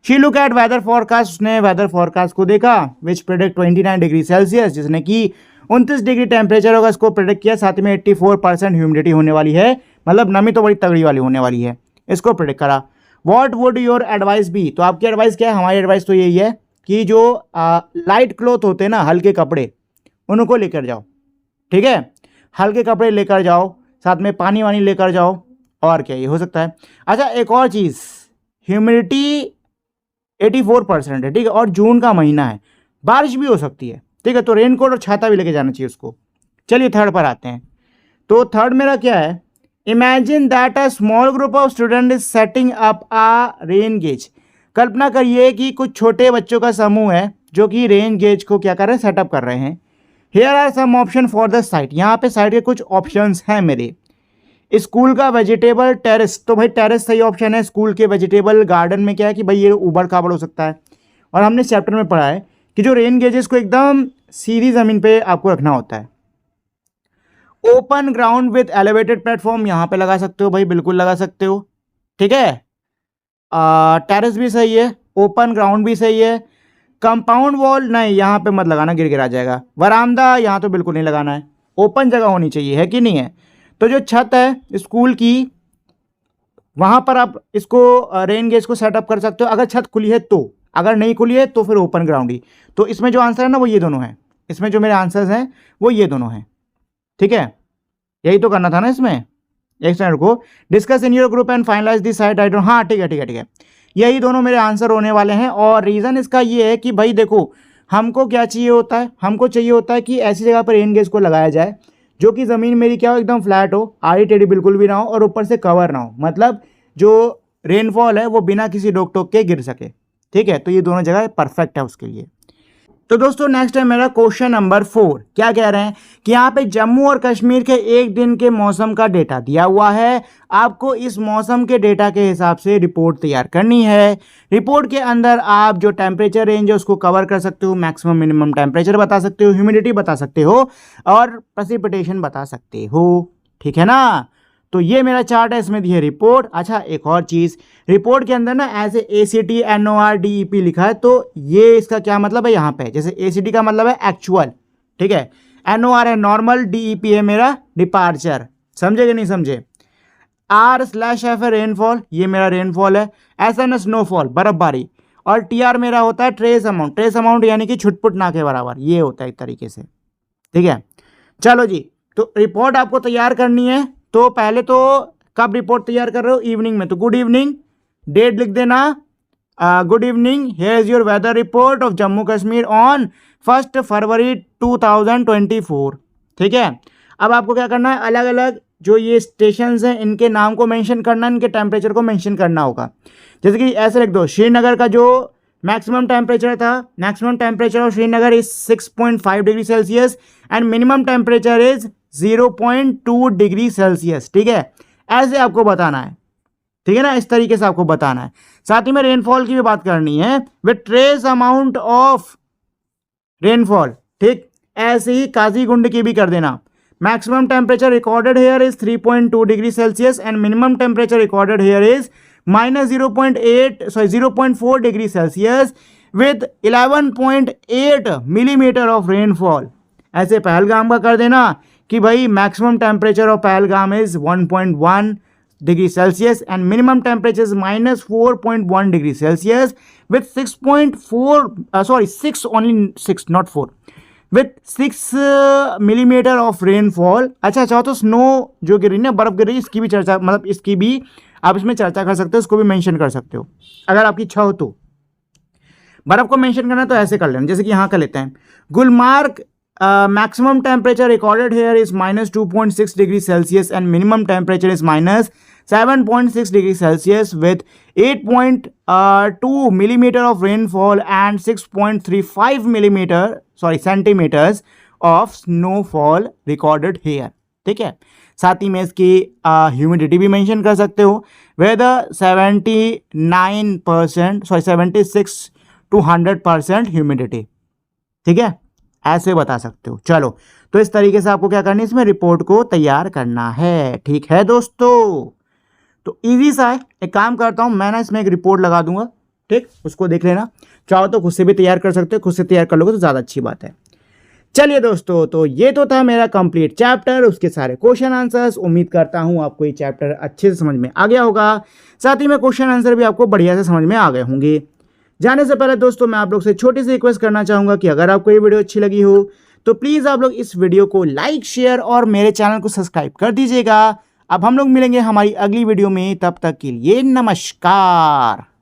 She look at weather forecast, उसने वेदर फॉरकास्ट को देखा, विच प्रेडिक्ट 29 डिग्री सेल्सियस, जिसने कि 29 डिग्री टेम्परेचर होगा, इसको प्रेडिक्ट किया। साथ में 84% ह्यूमिडिटी होने वाली है, मतलब नमी तो बड़ी तगड़ी वाली होने वाली है, इसको प्रेडिक्ट करा। What would your advice be, तो आपकी एडवाइस क्या है, हमारी एडवाइस तो यही है कि जो लाइट क्लोथ होते हैं ना, हल्के कपड़े, उनको लेकर जाओ, ठीक है, हल्के कपड़े लेकर जाओ, साथ में पानी वानी लेकर जाओ, और क्या ये हो सकता है। अच्छा एक और चीज़, ह्यूमिडिटी 84% है, ठीक है, और जून का महीना है, बारिश भी हो सकती है, ठीक है, तो रेनकोट और छाता भी लेके जाना चाहिए उसको। चलिए थर्ड पर आते हैं। तो थर्ड मेरा क्या है, imagine that a small group of student is setting up a rain gauge. कल्पना करिए कि कुछ छोटे बच्चों का समूह है जो कि रेन गेज को क्या कर रहे हैं, सेटअप कर रहे हैं। Here are some option for the site, यहाँ पे साइट के कुछ ऑप्शंस हैं मेरे। स्कूल का वेजिटेबल टेरेस, तो भाई टेरेस सही ऑप्शन है। स्कूल के वेजिटेबल गार्डन में क्या है कि भाई ये ऊबड़ खाबड़ हो सकता है, और हमने चैप्टर में पढ़ा है कि जो रेन गेजेस को एकदम सीधी ज़मीन पे आपको रखना होता है। Open ground with elevated platform, यहाँ पे लगा सकते हो भाई, बिल्कुल लगा सकते हो, ठीक है। टेरेस भी सही है, ओपन ग्राउंड भी सही है। कंपाउंड वॉल नहीं, यहाँ पे मत लगाना, गिर गिरा जाएगा। वरामदा यहाँ तो बिल्कुल नहीं लगाना है, ओपन जगह होनी चाहिए, है कि नहीं है। तो जो छत है स्कूल की, वहाँ पर आप इसको रेन गेज को सेटअप कर सकते हो, अगर छत खुली है तो, अगर नहीं खुली है तो फिर ओपन ग्राउंड ही। तो इसमें जो आंसर है ना वो ये दोनों हैं, इसमें जो मेरे आंसर्स हैं वो ये दोनों हैं, ठीक है, यही तो करना था ना इसमें। एक सेकंड को, discuss in your group and finalise this site, I don't, हाँ ठीक है ठीक है ठीक है, यही दोनों मेरे आंसर होने वाले हैं। और रीज़न इसका ये है कि भाई देखो, हमको क्या चाहिए होता है, हमको चाहिए होता है कि ऐसी जगह पर रेन गेज को लगाया जाए जो कि ज़मीन मेरी क्या हो, एकदम फ्लैट हो, आड़ी टेढ़ी बिल्कुल भी ना हो, और ऊपर से कवर ना हो, मतलब जो रेनफॉल है वो बिना किसी रोक टोक के गिर सके, ठीक है। तो ये दोनों जगह परफेक्ट है उसके लिए। तो दोस्तों नेक्स्ट है मेरा क्वेश्चन नंबर 4। क्या कह रहे हैं कि यहाँ पे जम्मू और कश्मीर के एक दिन के मौसम का डेटा दिया हुआ है, आपको इस मौसम के डेटा के हिसाब से रिपोर्ट तैयार करनी है। रिपोर्ट के अंदर आप जो टेम्परेचर रेंज है उसको कवर कर सकते हो, मैक्सिमम मिनिमम टेम्परेचर बता सकते हो, ह्यूमिडिटी बता सकते हो, और प्रेसिपिटेशन बता सकते हो, ठीक है ना। तो ये मेरा चार्ट है, इसमें दी है रिपोर्ट। अच्छा एक और चीज़, रिपोर्ट के अंदर ना ऐसे ACT NOR DEP लिखा है, तो ये इसका क्या मतलब है, यहाँ पे जैसे ACT का मतलब है एक्चुअल, ठीक है, NOR है नॉर्मल, DEP है मेरा डिपार्चर, समझे कि नहीं समझे। R/F है रेनफॉल, ये मेरा रेनफॉल है। SN है स्नोफॉल, बर्फबारी, और TR मेरा होता है ट्रेस अमाउंट, ट्रेस अमाउंट यानी कि छुटपुट ना के बराबर, ये होता है एक तरीके से, ठीक है। चलो जी, तो रिपोर्ट आपको तैयार करनी है, तो पहले तो कब रिपोर्ट तैयार कर रहे हो, इवनिंग में, तो गुड इवनिंग, डेट लिख देना, good evening, here is your weather report of Jammu Kashmir on 1 फरवरी 2024, ठीक है। अब आपको क्या करना है, अलग अलग जो ये स्टेशंस हैं इनके नाम को मेंशन करना है, इनके टेम्परेचर को मेंशन करना होगा। जैसे कि ऐसे लिख दो, श्रीनगर का जो मैक्सिमम टेम्परेचर था, maximum temperature of Srinagar is 6.5 degree Celsius and minimum temperature is 0.2 degree Celsius, ठीक है, ऐसे आपको बताना है, ठीक है ना, इस तरीके से आपको बताना है। साथ ही में रेनफॉल की भी बात करनी है, with trace amount of rainfall, ठीक, ऐसे ही काजीगुंड की भी कर देना। Maximum temperature recorded here is 3.2 degree Celsius and minimum temperature recorded here is -0.4 degree Celsius with 11.8 millimetre of rainfall. ऐसे पहलगाम का कर देना कि भाई maximum temperature of Pahalgam is 1.1 degree Celsius and minimum temperature is -4.1 degree Celsius with 6 only 6 not 4 with 6 millimetre of rainfall. अच्छा चाहो तो snow जो गिर रही है, बर्फ गिर रही है, इसकी भी चर्चा, मतलब इसकी भी आप इसमें चर्चा कर सकते हो, इसको भी मेंशन कर सकते हो अगर आपकी इच्छा हो तो। बर्फ को मेंशन करना तो ऐसे कर लेना, जैसे कि यहाँ कर लेते हैं Gulmarg maximum temperature recorded here is -2.6 degrees Celsius and minimum temperature is -7.6 degrees Celsius with 8.2 millimeter of rainfall and 6.35 centimeters of snowfall recorded here. ठीक है, साथ ही में इसकी ह्यूमिडिटी भी मेंशन कर सकते हो, वेदर 76 to 100% ह्यूमिडिटी। ठीक है, ऐसे बता सकते हो। चलो, तो इस तरीके से आपको क्या करना है, इसमें रिपोर्ट को तैयार करना है। ठीक है दोस्तों, तो इजी सा है। एक काम करता हूं मैं ना, इसमें एक रिपोर्ट लगा दूंगा, ठीक, उसको देख लेना। चाहो तो खुद से भी तैयार कर सकते हो, खुद से तैयार कर लोगे तो ज़्यादा अच्छी बात है। चलिए दोस्तों, तो ये तो था मेरा कंप्लीट चैप्टर, उसके सारे क्वेश्चन आंसर्स। उम्मीद करता हूं आपको ये चैप्टर अच्छे से समझ में आ गया होगा, साथ ही में क्वेश्चन आंसर भी आपको बढ़िया से समझ में आ गए होंगे। जाने से पहले दोस्तों मैं आप लोग से छोटी सी रिक्वेस्ट करना चाहूँगा कि अगर आपको ये वीडियो अच्छी लगी हो तो प्लीज़ आप लोग इस वीडियो को लाइक, शेयर और मेरे चैनल को सब्सक्राइब कर दीजिएगा। अब हम लोग मिलेंगे हमारी अगली वीडियो में, तब तक के लिए नमस्कार।